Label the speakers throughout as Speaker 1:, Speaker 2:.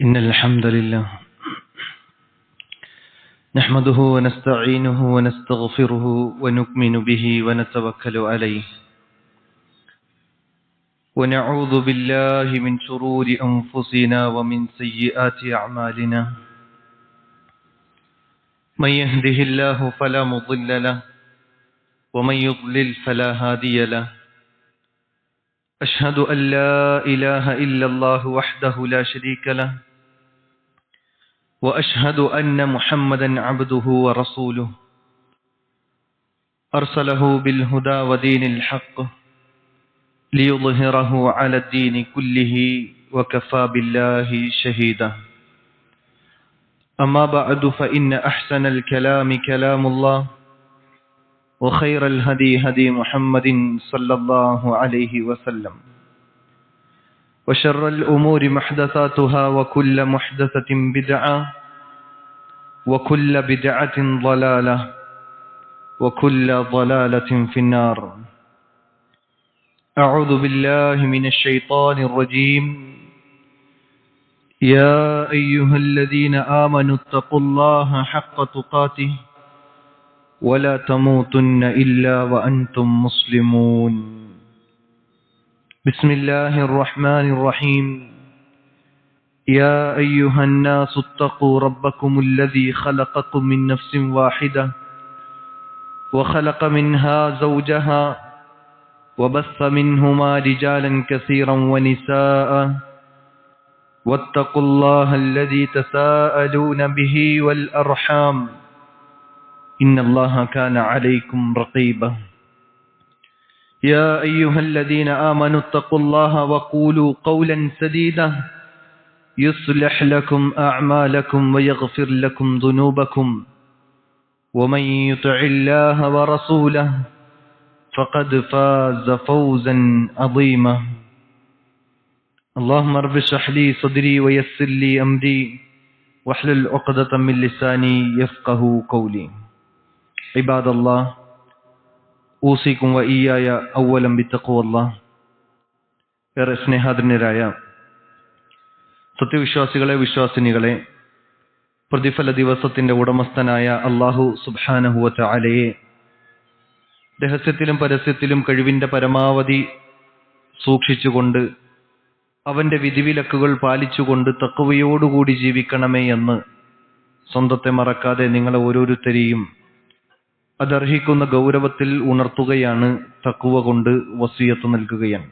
Speaker 1: إن الحمد لله نحمده ونستعينه ونستغفره ونؤمن به ونتوكل عليه ونعوذ بالله من شرور أنفسنا ومن سيئات أعمالنا من يهده الله فلا مضل له ومن يضلل فلا هادي له أشهد أن لا إله إلا الله وحده لا شريك له وأشهد أن محمدا عبده ورسوله أرسله بالهدى ودين الحق ليظهره على الدين كله وكفى بالله شهيدا أما بعد فإن أحسن الكلام كلام الله وخير الهدي هدي محمد صلى الله عليه وسلم وشر الأمور محدثاتها وكل محدثة بدعة وكل بدعة ضلالة وكل ضلالة في النار أعوذ بالله من الشيطان الرجيم يا أيها الذين آمنوا اتقوا الله حق تقاته ولا تموتن إلا وأنتم مسلمون بسم الله الرحمن الرحيم يا أيها الناس اتقوا ربكم الذي خلقكم من نفس واحدة وخلق منها زوجها وبث منهما رجالا كثيرا ونساء واتقوا الله الذي تساءلون به والأرحام إن الله كان عليكم رقيبا يا أيها الذين آمنوا اتقوا الله وقولوا قولا سديدا يصلح لكم أعمالكم ويغفر لكم ذنوبكم ومن يطع الله ورسوله فقد فاز فوزا عظيما اللهم رب اشرح لي صدري ويسر لي أمري واحلل عقدة من لساني يفقه قولي عباد الله أوصيكم وإياي أولا بتقوى الله ഏറെ സ്നേഹാദരനരായ സത്യവിശ്വാസികളെ വിശ്വാസിനികളെ പ്രതിഫല ദിവസത്തിന്റെ ഉടമസ്ഥനായ അല്ലാഹു സുബ്ഹാനഹു വ തആലയെ രഹസ്യത്തിലും പരസ്യത്തിലും കഴിവിന്റെ പരമാവധി സൂക്ഷിച്ചുകൊണ്ട് അവന്റെ വിധിവിലക്കുകൾ പാലിച്ചുകൊണ്ട് തഖ്വയോടുകൂടി ജീവിക്കണമേ എന്ന് സ്വന്തത്തെ മറക്കാതെ നിങ്ങളെ ഓരോരുത്തരെയും അതർഹിക്കുന്ന ഗൗരവത്തിൽ ഉണർത്തുകയാണ്, തഖ്വ കൊണ്ട് വസിയത്ത് നൽകുകയാണ്.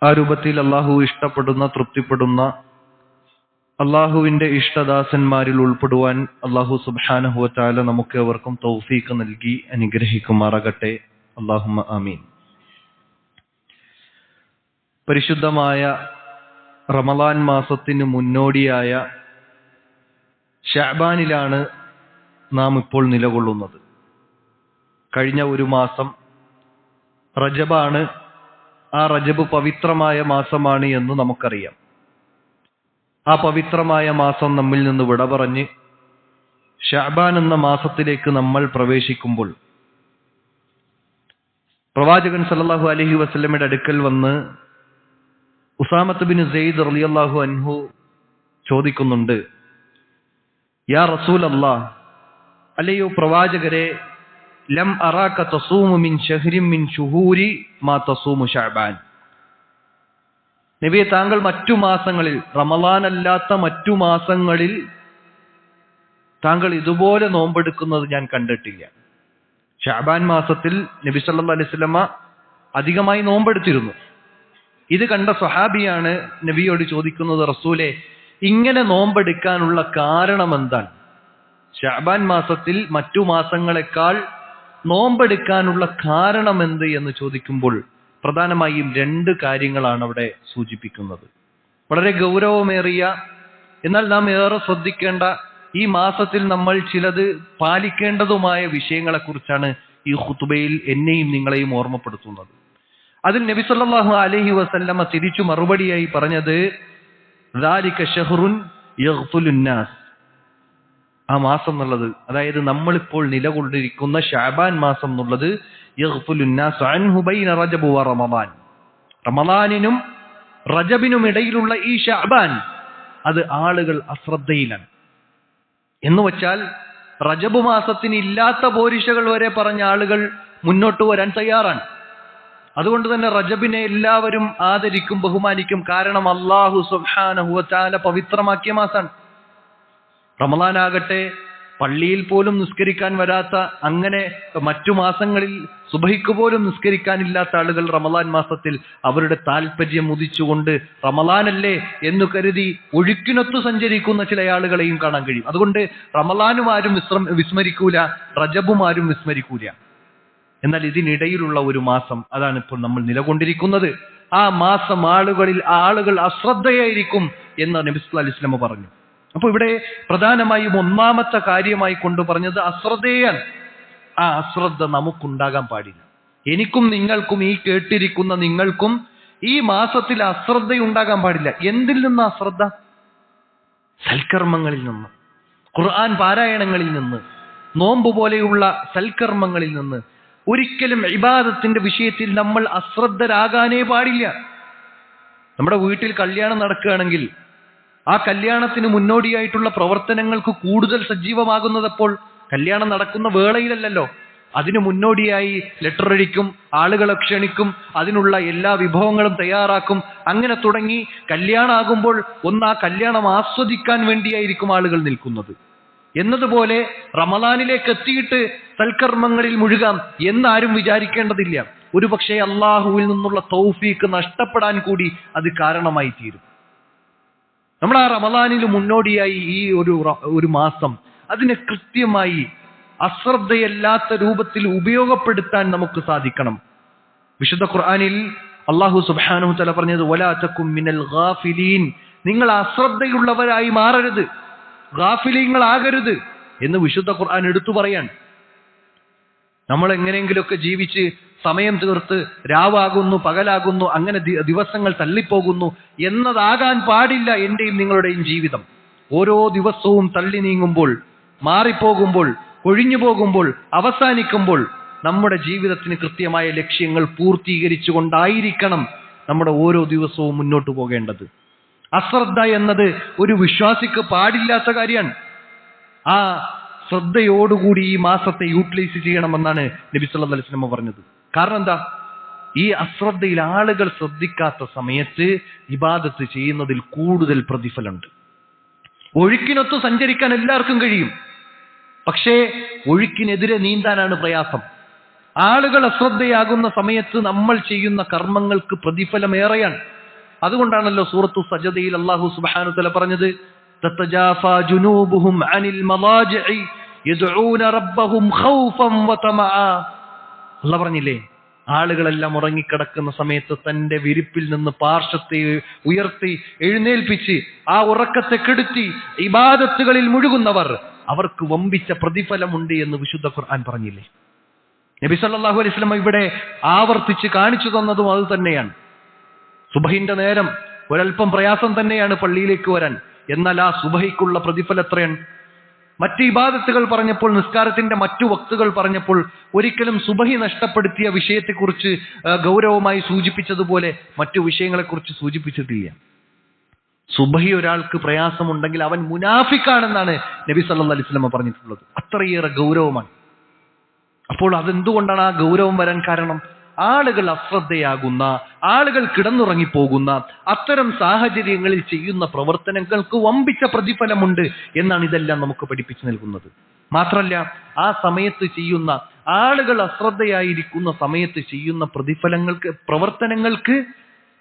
Speaker 1: ആ രൂപത്തിൽ അള്ളാഹു ഇഷ്ടപ്പെടുന്ന, തൃപ്തിപ്പെടുന്ന അള്ളാഹുവിന്റെ ഇഷ്ടദാസന്മാരിൽ ഉൾപ്പെടുവാൻ അള്ളാഹു സുബ്ഹാനഹു വ തആല നമുക്ക് അവർക്കും തൗഫീഖ് നൽകി അനുഗ്രഹിക്കുമാറാകട്ടെ. അല്ലാഹുമ്മ ആമീൻ. പരിശുദ്ധമായ റമളാൻ മാസത്തിന് മുന്നോടിയായ ശഅബാനിലാണ് നാം ഇപ്പോൾ നിലകൊള്ളുന്നത്. കഴിഞ്ഞ ഒരു മാസം റജബാണ്. ആ റജബ് പവിത്രമായ മാസമാണ് എന്ന് നമുക്കറിയാം. ആ പവിത്രമായ മാസം നമ്മിൽ നിന്ന് വിട പറഞ്ഞ് ശഅബാൻ എന്ന മാസത്തിലേക്ക് നമ്മൾ പ്രവേശിക്കുമ്പോൾ പ്രവാചകൻ സല്ലല്ലാഹു അലൈഹി വസല്ലമയുടെ അടുക്കൽ വന്ന് ഉസാമത്ത് ബിൻ സെയ്ദ് റളിയല്ലാഹു അൻഹു ചോദിക്കുന്നുണ്ട്, യാ റസൂലല്ലാഹ്, അല്ലയോ പ്രവാചകരെ, ലം അറാക തസൂമു മിൻ ശഹ്രിൻ മിൻ ശുഹൂരി മാ തസൂമു ശഅബാൻ. നബിയെ, താങ്കൾ മറ്റു മാസങ്ങളിൽ, റമളാൻ അല്ലാത്ത മറ്റു മാസങ്ങളിൽ താങ്കൾ ഇതുപോലെ നോമ്പെടുക്കുന്നത് ഞാൻ കണ്ടിട്ടില്ല. ശഅബാൻ മാസത്തിൽ നബി സല്ലല്ലാഹു അലൈഹി വസല്ലമ അധികമായി നോമ്പെടുത്തിരുന്നു. ഇത് കണ്ട സ്വഹാബിയാണ് നബിയോട് ചോദിക്കുന്നത്, റസൂലേ, ഇങ്ങനെ നോമ്പെടുക്കാനുള്ള കാരണം എന്താണ്? ശഅബാൻ മാസത്തിൽ മറ്റു മാസങ്ങളെക്കാൾ നോമ്പെടുക്കാനുള്ള കാരണം എന്ത് എന്ന് ചോദിക്കുമ്പോൾ പ്രധാനമായും രണ്ട് കാര്യങ്ങളാണ് അവിടെ സൂചിപ്പിക്കുന്നത്. വളരെ ഗൗരവമേറിയ, എന്നാൽ നാം ഏറെ ശ്രദ്ധിക്കേണ്ട, ഈ മാസത്തിൽ നമ്മൾ ചിലത് പാലിക്കേണ്ടതുമായ വിഷയങ്ങളെക്കുറിച്ചാണ് ഈ ഖുതുബയിൽ എന്നെയും നിങ്ങളെയും ഓർമ്മപ്പെടുത്തുന്നത്. അതിൽ നബി സല്ലല്ലാഹു അലൈഹി വസല്ലമ തിരിച്ചു മറുപടിയായി പറഞ്ഞത്, ദാലിക ശഹ്റുൻ യഗ്ഫുലുൻ നാസ്. ആ മാസം എന്നുള്ളത്, അതായത് നമ്മളിപ്പോൾ നിലകൊണ്ടിരിക്കുന്ന ശഅബാൻ മാസം എന്നുള്ളത്, യഗ്ഫുലുൻ നാസ് അൻഹു ബൈന റജബ് വ റമളാൻ, റമളാനിനും റജബിനും ഇടയിലുള്ള ഈ ശഅബാൻ, അത് ആളുകൾ അശ്രദ്ധയിലാണ്. എന്ന് വച്ചാൽ റജബ് മാസത്തിന് ഇല്ലാത്ത പോരിശകൾ വരെ പറഞ്ഞ ആളുകൾ മുന്നോട്ട് വരാൻ തയ്യാറാണ്. അതുകൊണ്ട് തന്നെ റജബിനെ എല്ലാവരും ആദരിക്കും, ബഹുമാനിക്കും. കാരണം അല്ലാഹു സുബ്ഹാനഹു വ തആല പവിത്രമാക്കിയ മാസാണ്. റമളാനാകട്ടെ പള്ളിയിൽ പോലും നിസ്കരിക്കാൻ വരാത്ത, അങ്ങനെ മറ്റു മാസങ്ങളിൽ സുബഹിക്ക് പോലും നിസ്കരിക്കാനില്ലാത്ത ആളുകൾ റമളാൻ മാസത്തിൽ അവരുടെ താല്പര്യം ഉദിച്ചുകൊണ്ട് റമളാനല്ലേ എന്ന് കരുതി ഒഴുക്കിനൊത്തു സഞ്ചരിക്കുന്ന ചില ആളുകളെയും കാണാൻ കഴിയും. അതുകൊണ്ട് റമളാനും ആരും വിസ്മരിക്കൂല, റജബും ആരും വിസ്മരിക്കൂല. എന്നാൽ ഇതിനിടയിലുള്ള ഒരു മാസം, അതാണ് ഇപ്പോൾ നമ്മൾ നിലകൊണ്ടിരിക്കുന്നത്. ആ മാസം ആളുകൾ അശ്രദ്ധയായിരിക്കും എന്ന് നബി സല്ലല്ലാഹു അലൈഹി വസല്ലം പറഞ്ഞു. അപ്പൊ ഇവിടെ പ്രധാനമായും ഒന്നാമത്തെ കാര്യമായി കൊണ്ട് പറഞ്ഞത് അശ്രദ്ധയാണ്. ആ അശ്രദ്ധ നമുക്കുണ്ടാകാൻ പാടില്ല. എനിക്കും നിങ്ങൾക്കും, ഈ കേട്ടിരിക്കുന്ന നിങ്ങൾക്കും ഈ മാസത്തിൽ അശ്രദ്ധയുണ്ടാകാൻ പാടില്ല. എന്തിൽ നിന്ന് അശ്രദ്ധ? സൽക്കർമ്മങ്ങളിൽ നിന്ന്, ഖുർആൻ പാരായണങ്ങളിൽ നിന്ന്, നോമ്പ് പോലെയുള്ള സൽക്കർമ്മങ്ങളിൽ നിന്ന്. ഒരിക്കലും ഇബാദത്തിന്റെ വിഷയത്തിൽ നമ്മൾ അശ്രദ്ധരാകാനേ പാടില്ല. നമ്മുടെ വീട്ടിൽ കല്യാണം നടക്കുകയാണെങ്കിൽ ആ കല്യാണത്തിന് മുന്നോടിയായിട്ടുള്ള പ്രവർത്തനങ്ങൾക്ക് കൂടുതൽ സജീവമാകുന്നതപ്പോൾ കല്യാണം നടക്കുന്ന വേളയിലല്ലല്ലോ. അതിനു മുന്നോടിയായി ലെറ്റർ അടിക്കും, ആളുകളെ ക്ഷണിക്കും, അതിനുള്ള എല്ലാ വിഭവങ്ങളും തയ്യാറാക്കും. അങ്ങനെ തുടങ്ങി കല്യാണമാകുമ്പോൾ ആ കല്യാണം ആസ്വദിക്കാൻ വേണ്ടിയായിരിക്കും ആളുകൾ നിൽക്കുന്നത്. എന്നതുപോലെ റമളാനിലേക്ക് എത്തിയിട്ട് സൽക്കർമ്മങ്ങളിൽ മുഴുകാം എന്നാരും വിചാരിക്കേണ്ടതില്ല. ഒരുപക്ഷെ അള്ളാഹുവിൽ നിന്നുള്ള തൗഫീക്ക് നഷ്ടപ്പെടാൻ കൂടി അത് കാരണമായി തീരും. നമ്മൾ ആ റമളാനിന് മുന്നോടിയായി ഈ ഒരു മാസം അതിനെ കൃത്യമായി അശ്രദ്ധയല്ലാത്ത രൂപത്തിൽ ഉപയോഗപ്പെടുത്താൻ നമുക്ക് സാധിക്കണം. വിശുദ്ധ ഖുർആനിൽ അല്ലാഹു സുബ്ഹാനഹു തആല പറഞ്ഞത് വലാ തകും മിനൽ ഗാഫിലീൻ, നിങ്ങൾ അശ്രദ്ധയുള്ളവരായി മാറരുത്, ഗാഫിലീങ്ങളാകരുത് എന്ന് വിശുദ്ധ ഖുർആൻ എടുത്തു പറയാൻ. നമ്മൾ എങ്ങനെയെങ്കിലുമൊക്കെ ജീവിച്ച് സമയം തീർത്ത് രാവാകുന്നു, പകലാകുന്നു, അങ്ങനെ ദിവസങ്ങൾ തള്ളിപ്പോകുന്നു എന്നതാകാൻ പാടില്ല എന്റെയും നിങ്ങളുടെയും ജീവിതം. ഓരോ ദിവസവും തള്ളി നീങ്ങുമ്പോൾ, മാറിപ്പോകുമ്പോൾ, കൊഴിഞ്ഞു പോകുമ്പോൾ, അവസാനിക്കുമ്പോൾ നമ്മുടെ ജീവിതത്തിന് കൃത്യമായ ലക്ഷ്യങ്ങൾ പൂർത്തീകരിച്ചുകൊണ്ടായിരിക്കണം നമ്മുടെ ഓരോ ദിവസവും മുന്നോട്ട് പോകേണ്ടത്. അശ്രദ്ധ എന്നത് ഒരു വിശ്വാസിക്ക് പാടില്ലാത്ത കാര്യമാണ്. ആ ശ്രദ്ധയോടുകൂടി ഈ മാസത്തെ യൂട്ടിലൈസ് ചെയ്യണമെന്നാണ് നബി സല്ലല്ലാഹു അലൈഹി വസല്ലം പറഞ്ഞത്. കാരണം എന്താ? ഈ അശ്രദ്ധയിൽ ആളുകൾ ശ്രദ്ധിക്കാത്ത സമയത്ത് ഇബാദത്ത് ചെയ്യുന്നതിൽ കൂടുതൽ പ്രതിഫലമുണ്ട്. ഒഴുക്കിനൊത്ത് സഞ്ചരിക്കാൻ എല്ലാവർക്കും കഴിയും, പക്ഷേ ഒഴുക്കിനെതിരെ നീന്താനാണ് പ്രയാസം. ആളുകൾ അശ്രദ്ധയാകുന്ന സമയത്ത് നമ്മൾ ചെയ്യുന്ന കർമ്മങ്ങൾക്ക് പ്രതിഫലമേറെയാണ്. അതുകൊണ്ടാണല്ലോ സൂറത്തു സജദയിൽ അല്ലാഹു സുബ്ഹാനഹു വതആല പറഞ്ഞത് തതജാഫാ ജുനൂബുഹും അനിൽ മളാജിഇ യദ്ഊന റബ്ബഹും ഖൗഫൻ വതമആ. അല്ലാഹു പറഞ്ഞില്ലേ, ആളുകളെല്ലാം ഉറങ്ങിക്കിടക്കുന്ന സമയത്ത് തന്റെ വിരിപ്പിൽ നിന്ന് പാർശ്വത്തെ ഉയർത്തി എഴുന്നേൽപ്പിച്ച് ആ ഉറക്കത്തെ കെടുത്തി ഇബാദത്തുകളിൽ മുഴുകുന്നവർ, അവർക്ക് വമ്പിച്ച പ്രതിഫലമുണ്ട് എന്ന് വിശുദ്ധ ഖുർആൻ പറഞ്ഞില്ലേ. നബി സല്ലല്ലാഹു അലൈഹി വസല്ലം ഇവിടെ ആവർത്തിച്ച് കാണിച്ചു തന്നതും അത് തന്നെയാണ്. സുബഹിന്റെ നേരം ഒരൽപ്പം പ്രയാസം തന്നെയാണ് പള്ളിയിലേക്ക് വരാൻ. എന്നാൽ ആ സുബഹിക്കുള്ള പ്രതിഫലം എത്രയാണ്? മറ്റ് ഇബാദത്തുകൾ പറഞ്ഞപ്പോൾ, നിസ്കാരത്തിന്റെ മറ്റു വക്തുകൾ പറഞ്ഞപ്പോൾ ഒരിക്കലും സുബഹി നഷ്ടപ്പെടുത്തിയ വിഷയത്തെക്കുറിച്ച് ഗൗരവമായി സൂചിപ്പിച്ചതുപോലെ മറ്റു വിഷയങ്ങളെക്കുറിച്ച് സൂചിപ്പിച്ചിട്ടില്ല. സുബഹി ഒരാൾക്ക് പ്രയാസമുണ്ടെങ്കിൽ അവൻ മുനാഫിക്കാണെന്നാണ് നബി സല്ലല്ലാഹു അലൈഹി വസല്ലം പറഞ്ഞിട്ടുള്ളത്. അത്രയേറെ ഗൗരവമാണ്. അപ്പോൾ അതെന്തുകൊണ്ടാണ് ആ ഗൗരവം വരാൻ കാരണം? ആളുകൾ അശ്രദ്ധയാകുന്ന, ആളുകൾ കിടന്നുറങ്ങിപ്പോകുന്ന അത്തരം സാഹചര്യങ്ങളിൽ ചെയ്യുന്ന പ്രവർത്തനങ്ങൾക്ക് വമ്പിച്ച പ്രതിഫലമുണ്ട് എന്നാണ് ഇതെല്ലാം നമുക്ക് പഠിപ്പിച്ചു നൽകുന്നത്. മാത്രമല്ല, ആ സമയത്ത് ചെയ്യുന്ന, ആളുകൾ അശ്രദ്ധയായിരിക്കുന്ന സമയത്ത് ചെയ്യുന്ന പ്രവർത്തനങ്ങൾക്ക്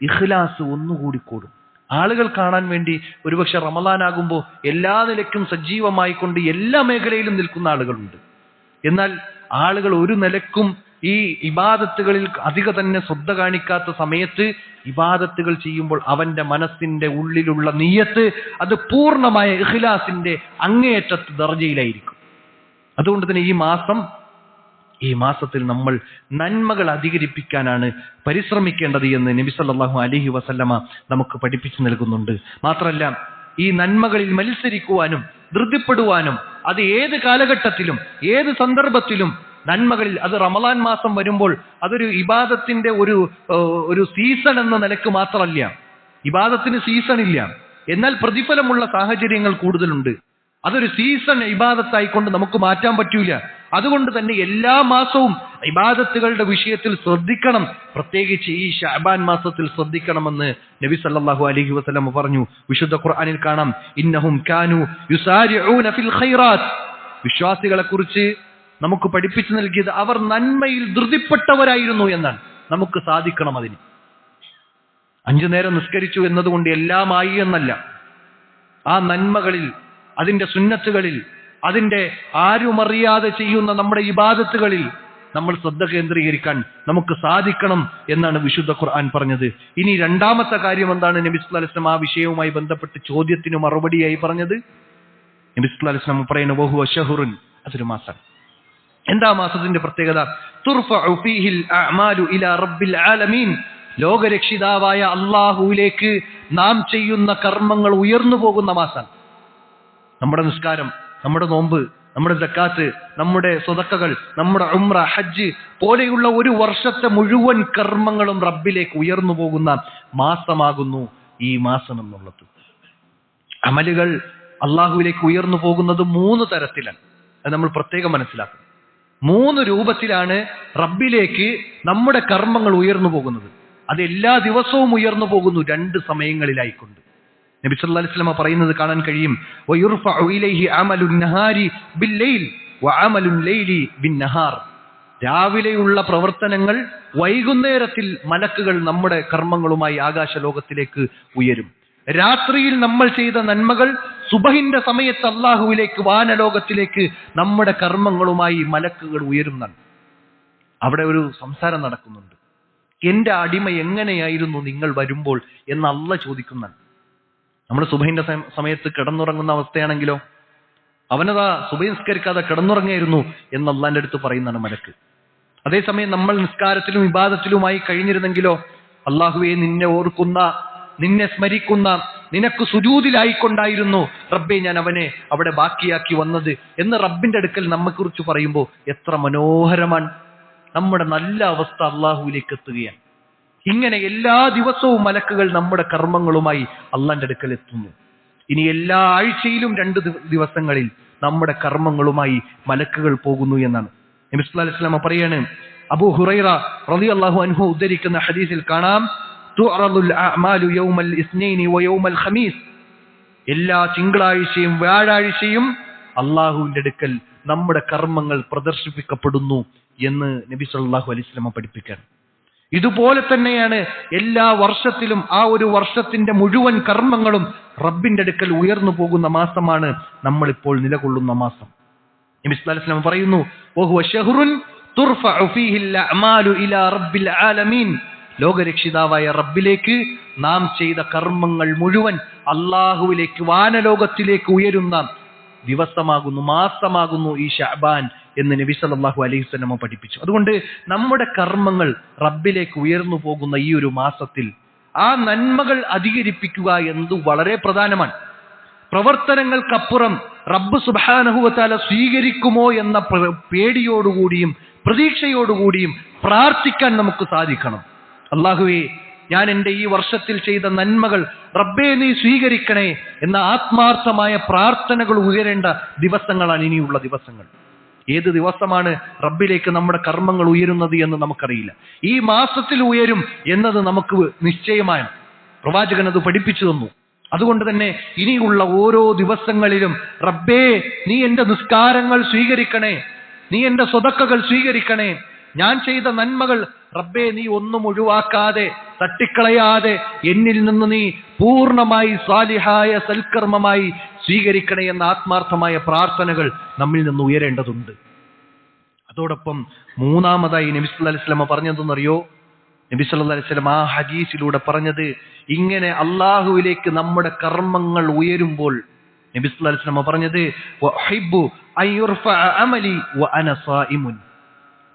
Speaker 1: ഇഖ്ലാസ് ഒന്നുകൂടി കൂടും. ആളുകൾ കാണാൻ വേണ്ടി ഒരുപക്ഷെ റമളാനാകുമ്പോൾ എല്ലാ നിലയ്ക്കും സജീവമായിക്കൊണ്ട് എല്ലാ മേഖലയിലും നിൽക്കുന്ന ആളുകളുണ്ട്. എന്നാൽ ആളുകൾ ഒരു നിലക്കും ഈ ഇബാദത്തുകളിൽ അധിക തന്നെ ശ്രദ്ധ കാണിക്കാത്ത സമയത്ത് ഇബാദത്തുകൾ ചെയ്യുമ്പോൾ അവന്റെ മനസ്സിന്റെ ഉള്ളിലുള്ള നിയ്യത്ത് അത് പൂർണ്ണമായ ഇഖ്ലാസിന്റെ അങ്ങേയറ്റത്തെ ദർജയിലായിരിക്കും. അതുകൊണ്ട് തന്നെ ഈ മാസത്തിൽ നമ്മൾ നന്മകൾ അധികരിപ്പിക്കാനാണ് പരിശ്രമിക്കേണ്ടത് എന്ന് നബി സല്ലല്ലാഹു അലൈഹി വസല്ലമ നമുക്ക് പഠിപ്പിച്ചു നൽകുന്നുണ്ട്. മാത്രമല്ല, ഈ നന്മകളിൽ മത്സരിക്കുവാനും ധൃതിപ്പെടുവാനും, അത് ഏത് കാലഘട്ടത്തിലും ഏത് സന്ദർഭത്തിലും നന്മകളിൽ, അത് റമളാൻ മാസം വരുമ്പോൾ അതൊരു ഇബാദത്തിന്റെ ഒരു സീസൺ എന്ന നിലക്ക് മാത്രമല്ല. ഇബാദത്തിന് സീസൺ ഇല്ല. എന്നാൽ പ്രതിഫലമുള്ള സാഹചര്യങ്ങൾ കൂടുതലുണ്ട്. അതൊരു സീസൺ ഇബാദത്തായിക്കൊണ്ട് നമുക്ക് മാറ്റാൻ പറ്റൂല. അതുകൊണ്ട് തന്നെ എല്ലാ മാസവും ഇബാദത്തുകളുടെ വിഷയത്തിൽ ശ്രദ്ധിക്കണം, പ്രത്യേകിച്ച് ഈ ശഅബാൻ മാസത്തിൽ ശ്രദ്ധിക്കണമെന്ന് നബി സല്ലല്ലാഹു അലൈഹി വസല്ലം പറഞ്ഞു. വിശുദ്ധ ഖുർആനിൽ കാണാം, ഇന്നഹും കാനൂ യുസാരിഊന ഫിൽ ഖൈറാത്ത്. വിശ്വാസികളെ കുറിച്ച് നമുക്ക് പഠിപ്പിച്ചു നൽകിയത് അവർ നന്മയിൽ ധൃതിപ്പെട്ടവരായിരുന്നു എന്നാണ്. നമുക്ക് സാധിക്കണം അതിന്. 5 നേരം നിസ്കരിച്ചു എന്നതുകൊണ്ട് എല്ലാമായി എന്നല്ല. ആ നന്മകളിൽ, അതിന്റെ സുന്നത്തുകളിൽ, അതിന്റെ ആരുമറിയാതെ ചെയ്യുന്ന നമ്മുടെ ഇബാദത്തുകളിൽ നമ്മൾ ശ്രദ്ധ കേന്ദ്രീകരിക്കാൻ നമുക്ക് സാധിക്കണം എന്നാണ് വിശുദ്ധ ഖുർആൻ പറഞ്ഞത്. ഇനി രണ്ടാമത്തെ കാര്യം എന്താണ് നബി സല്ലല്ലാഹു അലൈഹി വസല്ലം ആ വിഷയവുമായി ബന്ധപ്പെട്ട് ചോദ്യത്തിന് മറുപടിയായി പറഞ്ഞത്? നബി സല്ലല്ലാഹു അലൈഹി വസല്ലം പറയുന്നു, വഹുവ ശഹ്റുൻ, അതൊരു മാസം. എന്താ മാസത്തിന്റെ പ്രത്യേകത? തുർഫഉ ഫീഹിൽ അഅമാലു ഇലാ റബ്ബിൽ ആലമീൻ. ലോകരക്ഷിതാവായ അല്ലാഹുവിലേക്ക് നാം ചെയ്യുന്ന കർമ്മങ്ങൾ ഉയർന്നു പോകുന്ന മാസം. നമ്മുടെ നിസ്കാരം, നമ്മുടെ നോമ്പ്, നമ്മുടെ സക്കാത്ത്, നമ്മുടെ സ്വതക്കകൾ, നമ്മുടെ ഉംറ, ഹജ്ജ് പോലെയുള്ള ഒരു വർഷത്തെ മുഴുവൻ കർമ്മങ്ങളും റബ്ബിലേക്ക് ഉയർന്നു പോകുന്ന മാസമാകുന്നു ഈ മാസം എന്നുള്ളത്. അമലുകൾ അള്ളാഹുവിലേക്ക് ഉയർന്നു പോകുന്നത് 3 തരത്തിലാണ്. അത് നമ്മൾ പ്രത്യേകം മനസ്സിലാക്കണം. 3 രൂപത്തിലാണ് റബ്ബിലേക്ക് നമ്മുടെ കർമ്മങ്ങൾ ഉയർന്നു പോകുന്നത്. അത് എല്ലാ ദിവസവും ഉയർന്നു പോകുന്നു, 2 സമയങ്ങളിലായിക്കൊണ്ട്. നബി സല്ലല്ലാഹു അലൈഹി വസല്ലം പറയുന്നത് കാണാൻ കഴിയും, വയുർഫഉ ഇലൈഹി അമലുൻ നഹാരി ബില്ലൈൽ വഅമലുൻ ലൈലി ബിന്നഹാർ. രാവിലെയുള്ള പ്രവർത്തനങ്ങൾ വൈകുന്നേരത്തിൽ മലക്കുകൾ നമ്മുടെ കർമ്മങ്ങളുമായി ആകാശലോകത്തിലേക്ക് ഉയരും. രാത്രിയിൽ നമ്മൾ ചെയ്ത നന്മകൾ സുബഹിന്റെ സമയത്ത് അല്ലാഹുവിലേക്ക്, വാനലോകത്തിലേക്ക് നമ്മുടെ കർമ്മങ്ങളുമായി മലക്കുകൾ ഉയരുന്നതാണ്. അവിടെ ഒരു സംസാരം നടക്കുന്നുണ്ട്. എന്റെ അടിമ എങ്ങനെയായിരുന്നു നിങ്ങൾ വരുമ്പോൾ എന്ന് അല്ലാഹ് ചോദിക്കുന്നതാണ്. നമ്മൾ സുബഹിന്റെ സമയത്ത് കിടന്നുറങ്ങുന്ന അവസ്ഥയാണെങ്കിലോ, അവനതാ സുബഹി നിസ്കരിക്കാതെ കിടന്നുറങ്ങായിരുന്നു എന്ന് അല്ലാഹുവിന്റെ അടുത്ത് പറയുന്നതാണ് മലക്ക്. അതേസമയം നമ്മൾ നിസ്കാരത്തിലും ഇബാദത്തിലുമായി കഴിഞ്ഞിരുന്നെങ്കിലോ, അല്ലാഹുവേ നിന്നെ ഓർക്കുന്ന, നിന്നെ സ്മരിക്കുന്ന, നിനക്ക് സുജൂദിലായിക്കൊണ്ടായിരുന്നു റബ്ബേ ഞാൻ അവനെ അവിടെ ബാക്കിയാക്കി വന്നത് എന്ന് റബ്ബിന്റെ അടുക്കൽ നമ്മെക്കുറിച്ച് പറയുമ്പോൾ എത്ര മനോഹരമാണ്. നമ്മുടെ നല്ല അവസ്ഥ അള്ളാഹുവിലേക്ക് എത്തുകയാണ്. ഇങ്ങനെ എല്ലാ ദിവസവും മലക്കുകൾ നമ്മുടെ കർമ്മങ്ങളുമായി അള്ളാന്റെ അടുക്കൽ എത്തുന്നു. ഇനി എല്ലാ ആഴ്ചയിലും 2 ദിവസങ്ങളിൽ നമ്മുടെ കർമ്മങ്ങളുമായി മലക്കുകൾ പോകുന്നു എന്നാണ് നബി സല്ലല്ലാഹു അലൈഹി വസല്ലം പറയാണ്. അബൂ ഹുറൈറ റളിയല്ലാഹു അൻഹു ഉദ്ധരിക്കുന്ന ഹദീസിൽ കാണാം, തുഅറദുൽ അഅമാലു യൗമൽ ഇസ്നൈനി വയൗമൽ ഖമീസ്. എല്ലാ തിങ്കളാഴ്ചയും വ്യാഴാഴ്ചയും അള്ളാഹുവിന്റെ അടുക്കൽ നമ്മുടെ കർമ്മങ്ങൾ പ്രദർശിപ്പിക്കപ്പെടുന്നു എന്ന് നബി സല്ലല്ലാഹു അലൈഹി വസല്ലം പഠിപ്പിക്കുകയാണ്. ഇതുപോലെ തന്നെയാണ് എല്ലാ വർഷത്തിലും ആ ഒരു വർഷത്തിന്റെ മുഴുവൻ കർമ്മങ്ങളും റബ്ബിന്റെ അടുക്കൽ ഉയർന്നു പോകുന്ന മാസമാണ് നമ്മളിപ്പോൾ നിലകൊള്ളുന്ന മാസം. നബി സല്ലല്ലാഹു അലൈഹി വസല്ലം പറയുന്നു, വഹുവ ശഹ്റുൻ തുർഫഉ ഫീഹിൽ അഅമാലു ഇലാ റബ്ബിൽ ആലമീൻ. ലോകരക്ഷിതാവായ റബ്ബിലേക്ക് നാം ചെയ്ത കർമ്മങ്ങൾ മുഴുവൻ അള്ളാഹുവിലേക്ക്, വാനലോകത്തിലേക്ക് ഉയരുന്ന ദിവസമാകുന്നു, മാസമാകുന്നു ഈ ശഅബാൻ എന്ന് നബി സല്ലല്ലാഹു അലൈഹി വസല്ലം പഠിപ്പിച്ചു. അതുകൊണ്ട് നമ്മുടെ കർമ്മങ്ങൾ റബ്ബിലേക്ക് ഉയർന്നു പോകുന്ന ഈ ഒരു മാസത്തിൽ ആ നന്മകൾ അധികരിപ്പിക്കുക എന്നത് വളരെ പ്രധാനമാണ്. പ്രവർത്തനങ്ങൾക്കപ്പുറം റബ്ബ് സുബ്ഹാനഹു വ തആല സ്വീകരിക്കുമോ എന്ന പേടിയോടുകൂടിയും പ്രതീക്ഷയോടുകൂടിയും പ്രാർത്ഥിക്കാൻ നമുക്ക് സാധിക്കണം. അല്ലാഹുവേ, ഞാൻ എൻ്റെ ഈ വർഷത്തിൽ ചെയ്ത നന്മകൾ റബ്ബേ നീ സ്വീകരിക്കണേ എന്ന ആത്മാർത്ഥമായ പ്രാർത്ഥനകൾ ഉയരേണ്ട ദിവസങ്ങളാണ് ഇനിയുള്ള ദിവസങ്ങൾ. ഏത് ദിവസമാണ് റബ്ബിലേക്ക് നമ്മുടെ കർമ്മങ്ങൾ ഉയരുന്നത് എന്ന് നമുക്കറിയില്ല. ഈ മാസത്തിൽ ഉയരും എന്നത് നമുക്ക് നിശ്ചയമാണ്. പ്രവാചകൻ അത് പഠിപ്പിച്ചു തന്നു. അതുകൊണ്ട് തന്നെ ഇനിയുള്ള ഓരോ ദിവസങ്ങളിലും റബ്ബേ നീ എൻ്റെ നിസ്കാരങ്ങൾ സ്വീകരിക്കണേ, നീ എൻ്റെ സ്വതക്കകൾ സ്വീകരിക്കണേ, ഞാൻ ചെയ്ത നന്മകൾ റബ്ബേ നീ ഒന്നും ഒഴിവാക്കാതെ, തട്ടിക്കളയാതെ എന്നിൽ നിന്ന് നീ പൂർണ്ണമായി സാലിഹായ സൽക്കർമ്മമായി സ്വീകരിക്കണേ എന്ന ആത്മാർത്ഥമായ പ്രാർത്ഥനകൾ നമ്മിൽ നിന്ന് ഉയരേണ്ടതുണ്ട്. അതോടൊപ്പം മൂന്നാമതായി നബി സല്ലല്ലാഹു അലൈഹി വസല്ലം പറഞ്ഞതെന്നറിയോ? നബി സല്ലല്ലാഹു അലൈഹി വസല്ലം ആ ഹദീസിലൂടെ പറഞ്ഞത്, ഇങ്ങനെ അള്ളാഹുവിലേക്ക് നമ്മുടെ കർമ്മങ്ങൾ ഉയരുമ്പോൾ നബി സല്ലല്ലാഹു അലൈഹി വസല്ലം പറഞ്ഞത്, വഅഹിബ്ബു അൻ യുർഫഅ അമലി വഅന സായിമുൻ.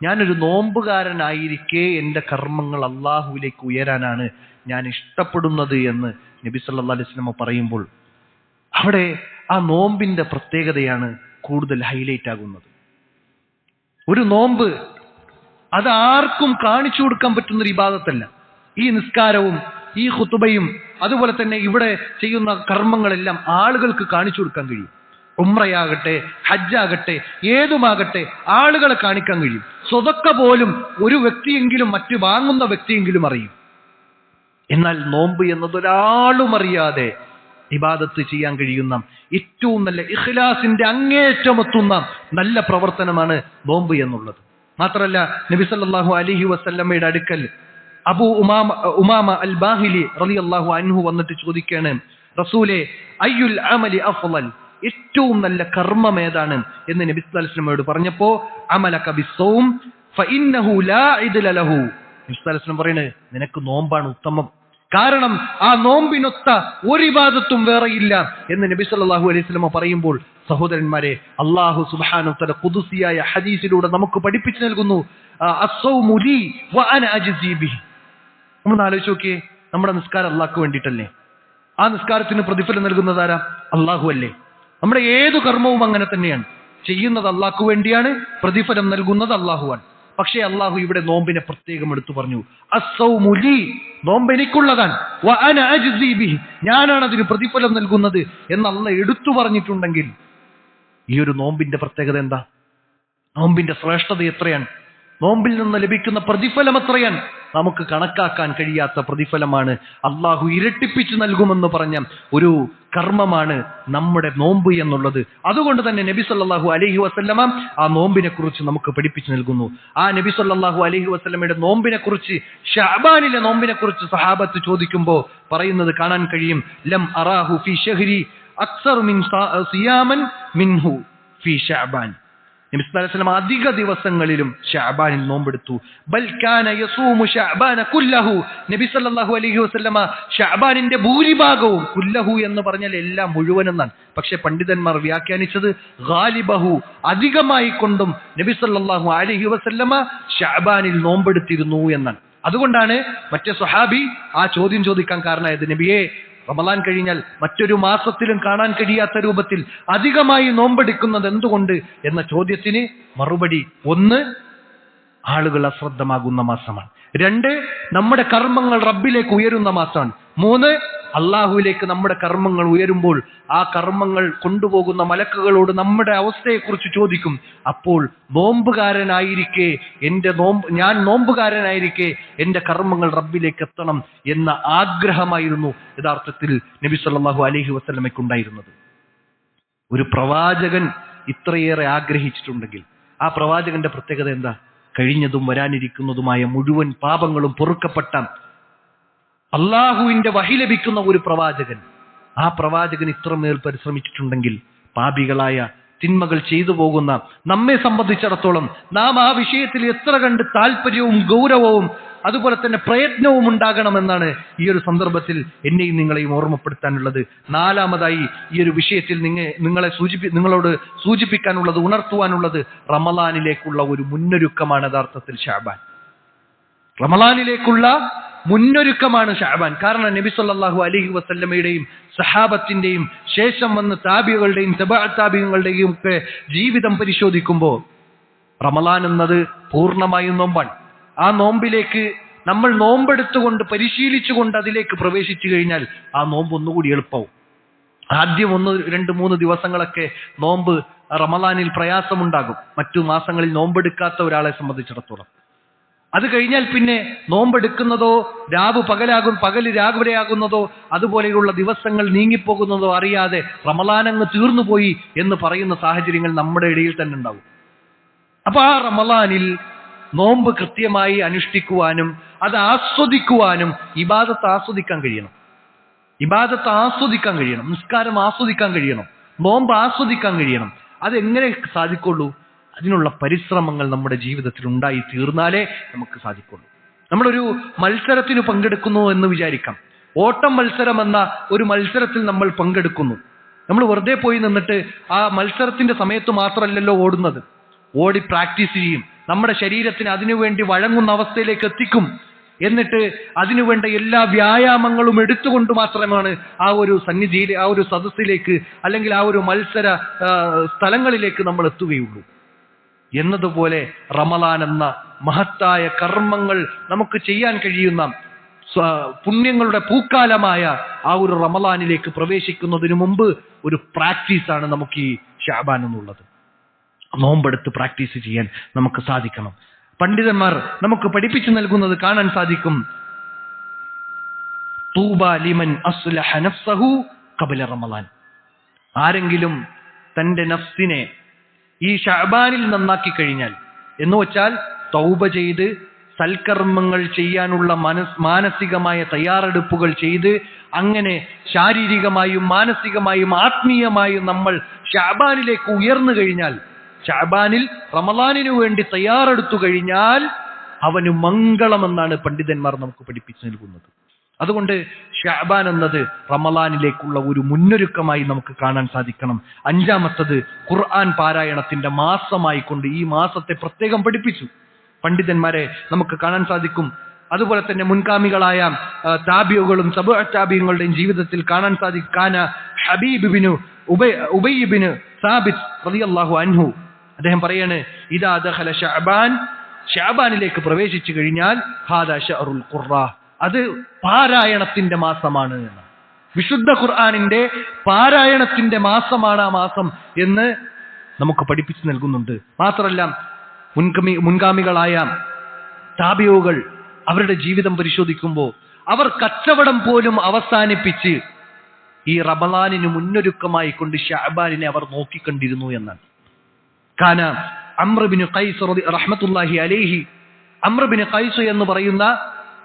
Speaker 1: ഞാനൊരു നോമ്പുകാരനായിരിക്കെ എൻ്റെ കർമ്മങ്ങൾ അള്ളാഹുവിലേക്ക് ഉയരാനാണ് ഞാൻ ഇഷ്ടപ്പെടുന്നത് എന്ന് നബി സല്ലല്ലാഹു അലൈഹി വസല്ലം പറയുമ്പോൾ അവിടെ ആ നോമ്പിന്റെ പ്രത്യേകതയാണ് കൂടുതൽ ഹൈലൈറ്റ് ആകുന്നത്. ഒരു നോമ്പ് അത് ആർക്കും കാണിച്ചു കൊടുക്കാൻ പറ്റുന്നൊരു ഇബാദത്തല്ല. ഈ നിസ്കാരവും ഈ ഖുതുബയും അതുപോലെ തന്നെ ഇവിടെ ചെയ്യുന്ന കർമ്മങ്ങളെല്ലാം ആളുകൾക്ക് കാണിച്ചു കൊടുക്കാൻ കഴിയും. ഉംറയാകട്ടെ, ഹജ്ജാകട്ടെ, ഏതുമാകട്ടെ ആളുകളെ കാണിക്കാൻ കഴിയും. സ്വതക്ക പോലും ഒരു വ്യക്തിയെങ്കിലും മറ്റു വാങ്ങുന്ന വ്യക്തിയെങ്കിലും അറിയും. എന്നാൽ നോമ്പ് എന്നതൊരാളും അറിയാതെ ഇബാദത്ത് ചെയ്യാൻ കഴിയുന്ന ഏറ്റവും നല്ല ഇഖ്ലാസിന്റെ അങ്ങേറ്റമെത്തുന്ന നല്ല പ്രവർത്തനമാണ് നോമ്പ് എന്നുള്ളത്. മാത്രമല്ല നബി സല്ലല്ലാഹു അലൈഹി വസല്ലമയുടെ അടുക്കൽ അബൂ ഉമാമ അൽ ബാഹിലി റളിയല്ലാഹു അൻഹു വന്നിട്ട് ചോദിക്കുകയാണ്, റസൂലേ അയ്യുൽ അമലി അഫ്ളൽ, ഏറ്റവും നല്ല കർമ്മം ഏതാണ് എന്ന് നബി സല്ലല്ലാഹു അലൈഹി വസല്ലമയോട് പറഞ്ഞപ്പോ അമലക ബിസ്സൗം ഫഇന്നഹു ലാ ഇദ്ല ലഹു, നബി സല്ലല്ലാഹു അലൈഹി വസല്ലം പറയുന്നത് നിനക്ക് നോമ്പാണ് ഉത്തമം, കാരണം ആ നോമ്പിനൊത്ത ഒരു ഇബാദത്തും വേറെയില്ല എന്ന് നബി സല്ലല്ലാഹു അലൈഹി വസല്ലം പറയുമ്പോൾ, സഹോദരന്മാരെ, അല്ലാഹു സുബ്ഹാനഹു വ തആല ഖുദ്സിയായ ഹദീസിലൂടെ നമുക്ക് പഠിപ്പിച്ചു നൽകുന്നു, അസ്സൗമു ലീ വ അന അജ്സി ബിഹി. നമ്മൾ ആലോചിച്ച് നോക്കിയേ, നമ്മുടെ നിസ്കാരം അല്ലാഹുവിന് വേണ്ടിയിട്ടല്ലേ? ആ നിസ്കാരത്തിന് പ്രതിഫലം നൽകുന്നത് ആരാ? അല്ലാഹു അല്ലേ? നമ്മുടെ ഏതു കർമ്മവും അങ്ങനെ തന്നെയാണ്. ചെയ്യുന്നത് അല്ലാഹുവിന് വേണ്ടിയാണ്, പ്രതിഫലം നൽകുന്നത് അല്ലാഹുവാണ്. പക്ഷേ അല്ലാഹു ഇവിടെ നോമ്പിനെ പ്രത്യേകം എടുത്തു പറഞ്ഞു, അസ്സൗമു ലീ, നോമ്പ് എനിക്കുള്ളതാണ്, വ അന അജ്സി ബിഹി, ഞാനാണ് അതിന് പ്രതിഫലം നൽകുന്നത് എന്ന് അല്ലാഹു എടുത്തു പറഞ്ഞിട്ടുണ്ടെങ്കിൽ ഈ ഒരു നോമ്പിന്റെ പ്രത്യേകത എന്താ? നോമ്പിന്റെ ശ്രേഷ്ഠത എത്രയാണ്? നോമ്പിൽ നിന്ന് ലഭിക്കുന്ന പ്രതിഫലം എത്രയാണ്? നമുക്ക് കണക്കാക്കാൻ കഴിയാത്ത പ്രതിഫലമാണ്. അള്ളാഹു ഇരട്ടിപ്പിച്ചു നൽകുമെന്ന് പറഞ്ഞ ഒരു കർമ്മമാണ് നമ്മുടെ നോമ്പ് എന്നുള്ളത്. അതുകൊണ്ട് തന്നെ നബി സല്ലല്ലാഹു അലൈഹി വസല്ലമ ആ നോമ്പിനെ കുറിച്ച് നമുക്ക് പഠിപ്പിച്ചു നൽകുന്നു. ആ നബി സല്ലല്ലാഹു അലൈഹി വസല്ലമയുടെ നോമ്പിനെ കുറിച്ച്, ശഅബാനിലെ നോമ്പിനെ കുറിച്ച് സഹാബത്ത് ചോദിക്കുമ്പോൾ പറയുന്നത് കാണാൻ കഴിയും, ലം അറാഹു ഫി ശഹ്രി അക്സർ മിൻ സിയാമൻ മിൻഹു ഫി ശഅബാൻ. നബി സല്ലല്ലാഹു അലൈഹി വസല്ലം അധിക ദിവസങ്ങളിലും ശഅബാനിൽ നോമ്പെടുത്തു. ബൽ കാന യസൂമു ശഅബാന കുല്ലഹു, നബി സല്ലല്ലാഹു അലൈഹി വസല്ലമ ശഅബാനിന്റെ ഭൂരിഭാഗവും, കുല്ലഹു എന്ന് പറഞ്ഞാൽ എല്ലാം, മുഴുവനെന്നാണ്. പക്ഷെ പണ്ഡിതന്മാർ വ്യാഖ്യാനിച്ചത് ഗാലിബഹു, അധികമായി കൊണ്ടും നബി സല്ലല്ലാഹു അലൈഹി വസല്ലമ ശഅബാനിൽ നോമ്പെടുത്തിരുന്നു എന്നാണ്. അതുകൊണ്ടാണ് മറ്റേ സ്വഹാബി ആ ചോദ്യം ചോദിക്കാൻ കാരണമായത്, നബിയെ, റമളാൻ കഴിഞ്ഞാൽ മറ്റൊരു മാസത്തിലും കാണാൻ കഴിയാത്ത രൂപത്തിൽ അധികമായി നോമ്പെടുക്കുന്നത് എന്തുകൊണ്ട് എന്ന ചോദ്യത്തിന് മറുപടി, ഒന്ന്, ആളുകൾ അശ്രദ്ധമാകുന്ന മാസമാണ്. 2, നമ്മുടെ കർമ്മങ്ങൾ റബ്ബിലേക്ക് ഉയരുന്ന മാസമാണ്. 3, അള്ളാഹുവിലേക്ക് നമ്മുടെ കർമ്മങ്ങൾ ഉയരുമ്പോൾ ആ കർമ്മങ്ങൾ കൊണ്ടുപോകുന്ന മലക്കുകളോട് നമ്മുടെ അവസ്ഥയെക്കുറിച്ച് ചോദിക്കും. അപ്പോൾ നോമ്പുകാരനായിരിക്കെ ഞാൻ നോമ്പുകാരനായിരിക്കെ എന്റെ കർമ്മങ്ങൾ റബ്ബിലേക്ക് എത്തണം എന്ന ആഗ്രഹമായിരുന്നു യഥാർത്ഥത്തിൽ നബി സല്ലല്ലാഹു അലൈഹി വസല്ലമയ്ക്കുണ്ടായിരുന്നത്. ഒരു പ്രവാചകൻ ഇത്രയേറെ ആഗ്രഹിച്ചിട്ടുണ്ടെങ്കിൽ ആ പ്രവാചകന്റെ പ്രത്യേകത എന്താ? കഴിഞ്ഞതും വരാനിരിക്കുന്നതുമായ മുഴുവൻ പാപങ്ങളും പൊറുക്കപ്പെട്ട അള്ളാഹുവിന്റെ വഹി ലഭിക്കുന്ന ഒരു പ്രവാചകൻ. ആ പ്രവാചകൻ ഇത്രമേൽ പരിശ്രമിച്ചിട്ടുണ്ടെങ്കിൽ പാപികളായ തിന്മകൾ ചെയ്തു പോകുന്ന നമ്മെ സംബന്ധിച്ചിടത്തോളം നാം ആ വിഷയത്തിൽ എത്ര കണ്ട് താല്പര്യവും ഗൗരവവും അതുപോലെ തന്നെ പ്രയത്നവും ഉണ്ടാകണമെന്നാണ് ഈ ഒരു സന്ദർഭത്തിൽ എന്നെയും നിങ്ങളെയും ഓർമ്മപ്പെടുത്താനുള്ളത്. 4-മതായി ഈ ഒരു വിഷയത്തിൽ നിങ്ങളോട് സൂചിപ്പിക്കാനുള്ളത്, ഉണർത്തുവാനുള്ളത്, റമളാനിലേക്കുള്ള ഒരു മുന്നൊരുക്കമാണ് യഥാർത്ഥത്തിൽ ശഅബാൻ. റമളാനിലേക്കുള്ള മുന്നൊരുക്കമാണ് ശഅബാൻ. കാരണം നബി സല്ലല്ലാഹു അലൈഹി വസല്ലമയുടെയും സഹാബത്തിന്റെയും ശേഷം വന്ന താബികളുടെയും താബികളുടെയും ഒക്കെ ജീവിതം പരിശോധിക്കുമ്പോൾ റമളാൻ എന്നത് പൂർണ്ണമായും നോമ്പാണ്. ആ നോമ്പിലേക്ക് നമ്മൾ നോമ്പെടുത്തുകൊണ്ട് പരിശീലിച്ചുകൊണ്ട് അതിലേക്ക് പ്രവേശിച്ചു കഴിഞ്ഞാൽ ആ നോമ്പ് ഒന്നുകൂടി എളുപ്പവും. ആദ്യം 1, 2, 3 ദിവസങ്ങളൊക്കെ നോമ്പ് റമളാനിൽ പ്രയാസമുണ്ടാകും, മറ്റു മാസങ്ങളിൽ നോമ്പെടുക്കാത്ത ഒരാളെ സംബന്ധിച്ചിടത്തോളം. അത് കഴിഞ്ഞാൽ പിന്നെ നോമ്പെടുക്കുന്നതോ രാവ് പകലാകും, പകല് രാവിലെയാകുന്നതോ അതുപോലെയുള്ള ദിവസങ്ങൾ നീങ്ങിപ്പോകുന്നതോ അറിയാതെ റമളാനങ്ങ് തീർന്നുപോയി എന്ന് പറയുന്ന സാഹചര്യങ്ങൾ നമ്മുടെ ഇടയിൽ തന്നെ ഉണ്ടാവും. അപ്പൊ ആ റമളാനിൽ നോമ്പ് കൃത്യമായി അനുഷ്ഠിക്കുവാനും അത് ആസ്വദിക്കുവാനും ഇബാദത്ത് ആസ്വദിക്കാൻ കഴിയണം. ഇബാദത്ത് ആസ്വദിക്കാൻ കഴിയണം, നിസ്കാരം ആസ്വദിക്കാൻ കഴിയണം, നോമ്പ് ആസ്വദിക്കാൻ കഴിയണം. അതെങ്ങനെ സാധിക്കുള്ളൂ? അതിനുള്ള പരിശ്രമങ്ങൾ നമ്മുടെ ജീവിതത്തിൽ ഉണ്ടായി തീർന്നാലേ നമുക്ക് സാധിക്കുള്ളൂ. നമ്മളൊരു മത്സരത്തിന് പങ്കെടുക്കുന്നു എന്ന് വിചാരിക്കാം. ഓട്ടം മത്സരം എന്ന ഒരു മത്സരത്തിൽ നമ്മൾ പങ്കെടുക്കുന്നു. നമ്മൾ വെറുതെ പോയി നിന്നിട്ട് ആ മത്സരത്തിന്റെ സമയത്ത് മാത്രമല്ലല്ലോ ഓടുന്നത്, ഓടി പ്രാക്ടീസ് ചെയ്യും, നമ്മുടെ ശരീരത്തിന് അതിനുവേണ്ടി വഴങ്ങുന്ന അവസ്ഥയിലേക്ക് എത്തിക്കും. എന്നിട്ട് അതിനുവേണ്ട എല്ലാ വ്യായാമങ്ങളും എടുത്തുകൊണ്ട് മാത്രമാണ് ആ ഒരു സന്നിധിയിൽ, ആ ഒരു സദസ്സിലേക്ക് അല്ലെങ്കിൽ ആ ഒരു മത്സര സ്ഥലങ്ങളിലേക്ക് നമ്മൾ എത്തുകയുള്ളൂ. എന്നതുപോലെ റമളാൻ എന്ന മഹത്തായ കർമ്മങ്ങൾ നമുക്ക് ചെയ്യാൻ കഴിയുന്ന പുണ്യങ്ങളുടെ പൂക്കാലമായ ആ ഒരു റമളാനിലേക്ക് പ്രവേശിക്കുന്നതിന് മുമ്പ് ഒരു പ്രാക്ടീസാണ് നമുക്ക് ഈ ശഅബാൻ എന്നുള്ളത്. നോമ്പെടുത്ത് പ്രാക്ടീസ് ചെയ്യാൻ നമുക്ക് സാധിക്കണം. പണ്ഡിതന്മാർ നമുക്ക് പഠിപ്പിച്ചു നൽകുന്നത് കാണാൻ സാധിക്കും. തൂബ ലിമൻ അസ്ലഹ നഫ്സഹു ഖബല റമളാൻ. ആരെങ്കിലും തന്റെ നഫ്സിനെ ഈ ശഅബാനിൽ നന്നാക്കി കഴിഞ്ഞാൽ, എന്ന് വെച്ചാൽ തൗബ ചെയ്ത് സൽക്കർമ്മങ്ങൾ ചെയ്യാനുള്ള മാനസികമായ തയ്യാറെടുപ്പുകൾ ചെയ്ത് അങ്ങനെ ശാരീരികമായും മാനസികമായും ആത്മീയമായും നമ്മൾ ശഅബാനിലേക്ക് ഉയർന്നു കഴിഞ്ഞാൽ, ശഅബാനിൽ റമളാനിനു വേണ്ടി തയ്യാറെടുത്തു കഴിഞ്ഞാൽ അവന് മംഗളമെന്നാണ് പണ്ഡിതന്മാർ നമുക്ക് പഠിപ്പിച്ചു നൽകുന്നത്. അതുകൊണ്ട് ശഅബാൻ എന്നത് റമളാനിലേക്കുള്ള ഒരു മുന്നൊരുക്കമായി നമുക്ക് കാണാൻ സാധിക്കണം. അഞ്ചാമത്തത് ഖുർആൻ പാരായണത്തിന്റെ മാസമായിക്കൊണ്ട് ഈ മാസത്തെ പ്രത്യേകം പഠിപ്പിച്ചു പണ്ഡിതന്മാരെ നമുക്ക് കാണാൻ സാധിക്കും. അതുപോലെ തന്നെ മുൻകാമികളായ താബിഉകളും തബഅ താബിഈങ്ങളുടെയും ജീവിതത്തിൽ കാണാൻ സാധിക്കും. കാന ഹബീബ് ബിനു ഉബയ്യ് ബിൻ സാബിത്ത് റളിയല്ലാഹു അൻഹു അദ്ദേഹം പറയാണ്, ഇദാ ദഖല ശഅബാൻ, ശഅബാനിലേക്ക് പ്രവേശിച്ചു കഴിഞ്ഞാൽ ഹാദാ ശഅറുൽ ഖുർആ, അത് പാരായണത്തിന്റെ മാസമാണ് എന്ന്. വിശുദ്ധ ഖുർആനിന്റെ പാരായണത്തിന്റെ മാസമാണ് ആ മാസം എന്ന് നമുക്ക് പഠിപ്പിച്ചു നൽകുന്നുണ്ട്. മാത്രമല്ല മുൻഗാമികളായ താബിഊകൾ അവരുടെ ജീവിതം പരിശോധിക്കുമ്പോൾ അവർ കച്ചവടം പോലും അവസാനിപ്പിച്ച് ഈ റമളാനിന് മുന്നൊരുക്കമായി കൊണ്ട് ശഅബാനിനെ അവർ നോക്കിക്കണ്ടിരുന്നു എന്നാണ്. കാന അംർ ബിൻ ഖൈസ് റഹ്മത്തുള്ളാഹി അലൈഹി, അംർ ബിൻ ഖൈസ് എന്ന് പറയുന്ന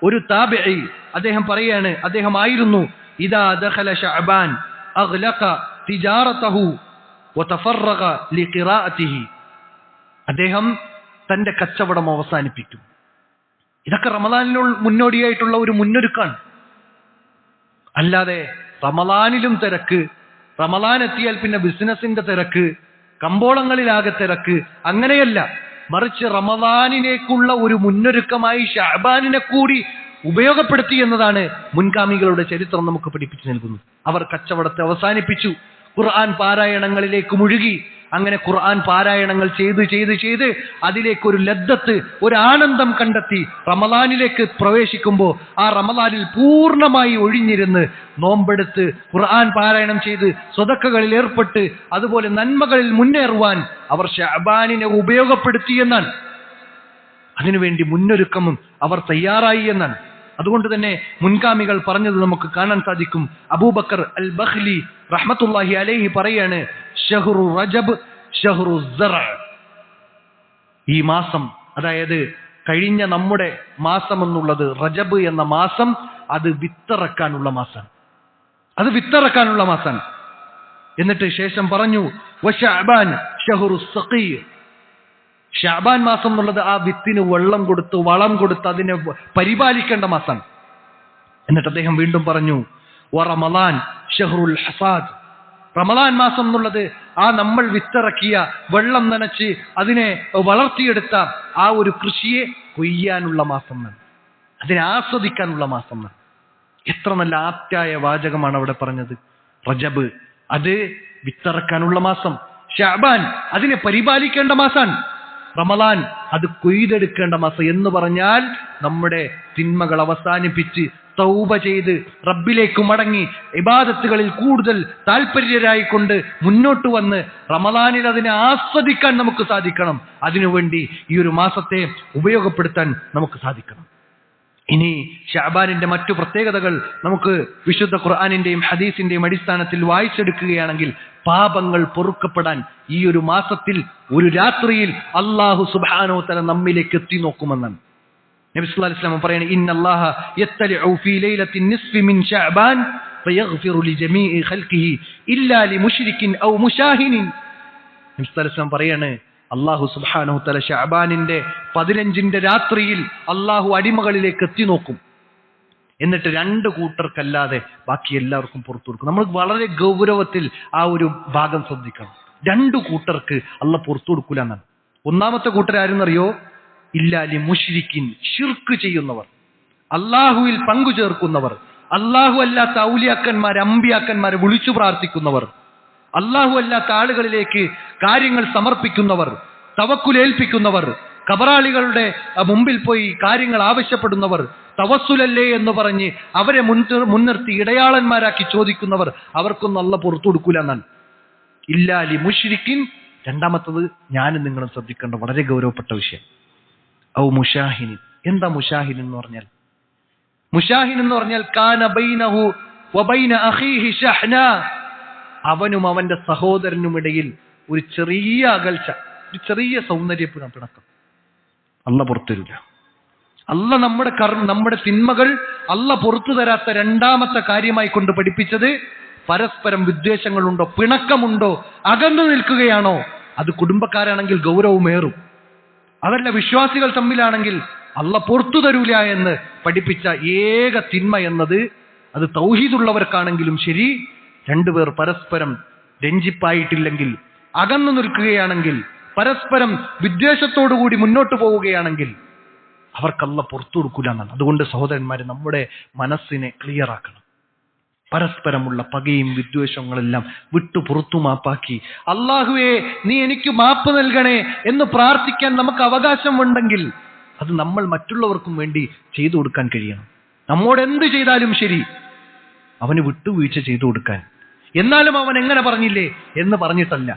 Speaker 1: ഒരു താബിഈ അദ്ദേഹം പറയാണ്, അദ്ദേഹമായിരുന്നു ഇദാ ദഖല ശഅബാൻ അഗ്ലഖ തിജാറതഹു വതഫറഗ ലിഖിറാഅതിഹി, അദ്ദേഹം തന്റെ കച്ചവടം അവസാനിപ്പിക്കും. ഇതൊക്കെ റമളാനിന് മുന്നോടിയായിട്ടുള്ള ഒരു മുന്നൊരുക്കാണ്. അല്ലാതെ റമളാനിലും തിരക്ക്, റമളാൻ എത്തിയാൽ പിന്നെ ബിസിനസിന്റെ തിരക്ക്, കമ്പോളങ്ങളിലാകെ തിരക്ക്, അങ്ങനെയല്ല. മറിച്ച് റമളാനിലേക്കുള്ള ഒരു മുന്നൊരുക്കമായി ശഅബാനിനെ കൂടി ഉപയോഗപ്പെടുത്തി എന്നതാണ് മുൻഗാമികളുടെ ചരിത്രം നമുക്ക് പഠിപ്പിച്ചു നൽകുന്നത്. അവർ കച്ചവടത്തെ അവസാനിപ്പിച്ചു, ഖുർആൻ പാരായണങ്ങളിലേക്ക് മുഴുകി. അങ്ങനെ ഖുർആൻ പാരായണങ്ങൾ ചെയ്ത് ചെയ്ത് ചെയ്ത് അതിലേക്കൊരു ലദ്ദത്ത്, ഒരു ആനന്ദം കണ്ടെത്തി റമളാനിലേക്ക് പ്രവേശിക്കുമ്പോൾ ആ റമളാനിൽ പൂർണ്ണമായി ഒഴിഞ്ഞിരുന്ന് നോമ്പെടുത്ത് ഖുർആൻ പാരായണം ചെയ്ത് സ്വതക്കകളിൽ ഏർപ്പെട്ട് അതുപോലെ നന്മകളിൽ മുന്നേറുവാൻ അവർ ശഅബാനിനെ ഉപയോഗപ്പെടുത്തി എന്നാണ്. അതിനുവേണ്ടി മുന്നൊരുക്കമും അവർ തയ്യാറായി എന്നാണ്. അതുകൊണ്ട് തന്നെ മുൻഗാമികൾ പറഞ്ഞത് നമുക്ക് കാണാൻ സാധിക്കും. അബൂബക്കർ അൽ ബഖ്ലി റഹ്മത്തുള്ളാഹി അലൈഹി പറയാണ്, ഷഹ്റു റജബ് ഷഹ്റു സറ, ഈ മാസം, അതായത് കഴിഞ്ഞ നമ്മുടെ മാസം എന്നുള്ളത് റജബ് എന്ന മാസം, അത് വിത്തിറക്കാനുള്ള മാസം, അത് വിത്തിറക്കാനുള്ള മാസം. എന്നിട്ട് ശേഷം പറഞ്ഞു വശഅബാൻ ഷഹ്റു സഖീ, ശഅബാൻ മാസം എന്നുള്ളത് ആ വിത്തിന് വെള്ളം കൊടുത്ത് വളം കൊടുത്ത് അതിനെ പരിപാലിക്കേണ്ട മാസം. എന്നിട്ട് അദ്ദേഹം വീണ്ടും പറഞ്ഞു വറമളാൻ ഷഹ്റുൽ ഹസാദ്, റമളാൻ മാസം എന്നുള്ളത് ആ നമ്മൾ വിത്തിറക്കിയ വെള്ളം നനച്ച് അതിനെ വളർത്തിയെടുത്ത ആ ഒരു കൃഷിയെ കൊയ്യാനുള്ള മാസം, അതിനെ ആസ്വദിക്കാനുള്ള മാസം. എത്ര നല്ല ആപ്റ്റായ വാചകമാണ് അവിടെ പറഞ്ഞത്. റജബ് അത് വിത്തിറക്കാനുള്ള മാസം, ശഅബാൻ അതിനെ പരിപാലിക്കേണ്ട മാസാണ്, റമളാൻ അത് കൊയ്തെടുക്കേണ്ട മാസം. എന്ന് പറഞ്ഞാൽ നമ്മുടെ തിന്മകൾ അവസാനിപ്പിച്ച് തൗബ ചെയ്ത് റബ്ബിലേക്ക് മടങ്ങി ഇബാദത്തുകളിൽ കൂടുതൽ താല്പര്യരായിക്കൊണ്ട് മുന്നോട്ട് വന്ന് റമളാനിൽ അതിനെ ആസ്വദിക്കാൻ നമുക്ക് സാധിക്കണം. അതിനുവേണ്ടി ഈ ഒരു മാസത്തെ ഉപയോഗപ്പെടുത്താൻ നമുക്ക് സാധിക്കണം. ഇനി ശഅബാനിന്റെ മറ്റു പ്രത്യേകതകൾ നമുക്ക് വിശുദ്ധ ഖുർആനിന്റെയും ഹദീസിന്റെയും അടിസ്ഥാനത്തിൽ വായിച്ചെടുക്കുകയാണെങ്കിൽ, പാപങ്ങൾ പൊറുക്കപ്പെടാൻ ഈ ഒരു മാസത്തിൽ ഒരു രാത്രിയിൽ അല്ലാഹു സുബ്ഹാനഹു വ തആല നമ്മിലേക്ക് എത്തി നോക്കുമെന്നാണ് നബി സല്ലല്ലാഹു അലൈഹി വസല്ലം പറയുന്നത്. ഇന്നല്ലാഹ യത്തലിഉ ഫീ ലൈലത്തിൻ നിസ്ഫി മിൻ ശഅബാൻ ഫയഗ്ഫിറു ലിജമീഇ ഖൽഖിഹി ഇല്ലാ ലിമുശ്രികിൻ ഔ മുശാഹിനിൻ. നബി സല്ലല്ലാഹു അലൈഹി വസല്ലം പറയാണ്, അല്ലാഹു സുബ്ഹാനഹു വ തആല ശഅബാനിന്റെ 15ന്റെ രാത്രിയിൽ അല്ലാഹു അടിമകളിലേക്ക് എത്തി നോക്കും. എന്നിട്ട് 2 കൂട്ടർക്കല്ലാതെ ബാക്കി എല്ലാവർക്കും പുറത്തു കൊടുക്കും. നമ്മൾ വളരെ ഗൗരവത്തിൽ ആ ഒരു ഭാഗം ശ്രദ്ധിക്കണം. 2 കൂട്ടർക്ക് അല്ലാഹു പുറത്തു കൊടുക്കൂല എന്നാണ്. ഒന്നാമത്തെ കൂട്ടർ ആരെന്നറിയോ? ഇല്ലാലി മുശ്രിക്കിൻ, ശിർക്ക് ചെയ്യുന്നവർ, അല്ലാഹുവിൽ പങ്കു ചേർക്കുന്നവർ, അല്ലാഹു അല്ലാത്ത ഔലിയാക്കന്മാർ അമ്പിയാക്കന്മാരെ വിളിച്ചു പ്രാർത്ഥിക്കുന്നവർ, അല്ലാഹു അല്ലാത്ത ആളുകളിലേക്ക് കാര്യങ്ങൾ സമർപ്പിക്കുന്നവർ, തവക്കുലേൽപ്പിക്കുന്നവർ, കബറാളികളുടെ മുമ്പിൽ പോയി കാര്യങ്ങൾ ആവശ്യപ്പെടുന്നവർ, തവസ്സുലല്ലേ എന്ന് പറഞ്ഞ് അവരെ മുൻനിർത്തി ഇടയാളന്മാരാക്കി ചോദിക്കുന്നവർ അവർക്കൊന്നും അല്ലാഹു പുറത്തു കൊടുക്കൂല എന്നാണ്. ഇല്ലാലി മുശ്രിക്കിൻ. രണ്ടാമത്തത് ഞാനും നിങ്ങളും ശ്രദ്ധിക്കേണ്ട വളരെ ഗൗരവപ്പെട്ട വിഷയം. ഔ മുഷാഹിനിൻ. എന്താ മുഷാഹിൻ എന്ന് പറഞ്ഞാൽ? മുഷാഹിൻ എന്ന് പറഞ്ഞാൽ കാന ബൈനഹു വബൈന അഖീഹി ഷഹ്ന. അവനും അവന്റെ സഹോദരനുമിടയിൽ ഒരു ചെറിയ അകൽച്ച, ഒരു ചെറിയ സൗന്ദര്യ പിണക്കം. അല്ലാഹു പുറത്തുതരില്ല. അല്ലാഹു നമ്മുടെ തിന്മകൾ അല്ലാഹു പുറത്തു തരാത്ത രണ്ടാമത്തെ കാര്യമായി കൊണ്ട് പഠിപ്പിച്ചത് പരസ്പരം വിദ്വേഷങ്ങളുണ്ടോ, പിണക്കമുണ്ടോ, അകന്നു നിൽക്കുകയാണോ, അത് കുടുംബക്കാരാണെങ്കിൽ ഗൗരവമേറും. അതല്ല വിശ്വാസികൾ തമ്മിലാണെങ്കിൽ അല്ലാഹു പുറത്തു തരൂല എന്ന് പഠിപ്പിച്ച ഏക തിന്മ എന്നത് അത് തൗഹീദുള്ളവർക്കാണെങ്കിലും ശരി, രണ്ടുപേർ പരസ്പരം രഞ്ജിപ്പായിട്ടില്ലെങ്കിൽ, അകന്നു നിൽക്കുകയാണെങ്കിൽ, പരസ്പരം വിദ്വേഷത്തോടുകൂടി മുന്നോട്ട് പോവുകയാണെങ്കിൽ അവർക്ക് അല്ലാഹു പുറത്തു കൊടുക്കൂല എന്നാണ്. അതുകൊണ്ട് സഹോദരന്മാരെ, നമ്മുടെ മനസ്സിനെ ക്ലിയർ ആക്കണം. പരസ്പരമുള്ള പകയും വിദ്വേഷങ്ങളെല്ലാം വിട്ടു പുറത്തു മാപ്പാക്കി അല്ലാഹുവേ നീ എനിക്ക് മാപ്പ് നൽകണേ എന്ന് പ്രാർത്ഥിക്കാൻ നമുക്ക് അവകാശമുണ്ടെങ്കിൽ അത് നമ്മൾ മറ്റുള്ളവർക്കും വേണ്ടി ചെയ്തു കൊടുക്കാൻ കഴിയണം. നമ്മോട് എന്ത് ചെയ്താലും ശരി അവന് വിട്ടുവീഴ്ച ചെയ്തു കൊടുക്കാൻ. എന്നാലും അവൻ എങ്ങനെ പറഞ്ഞില്ലേ എന്ന് പറഞ്ഞിട്ടല്ല,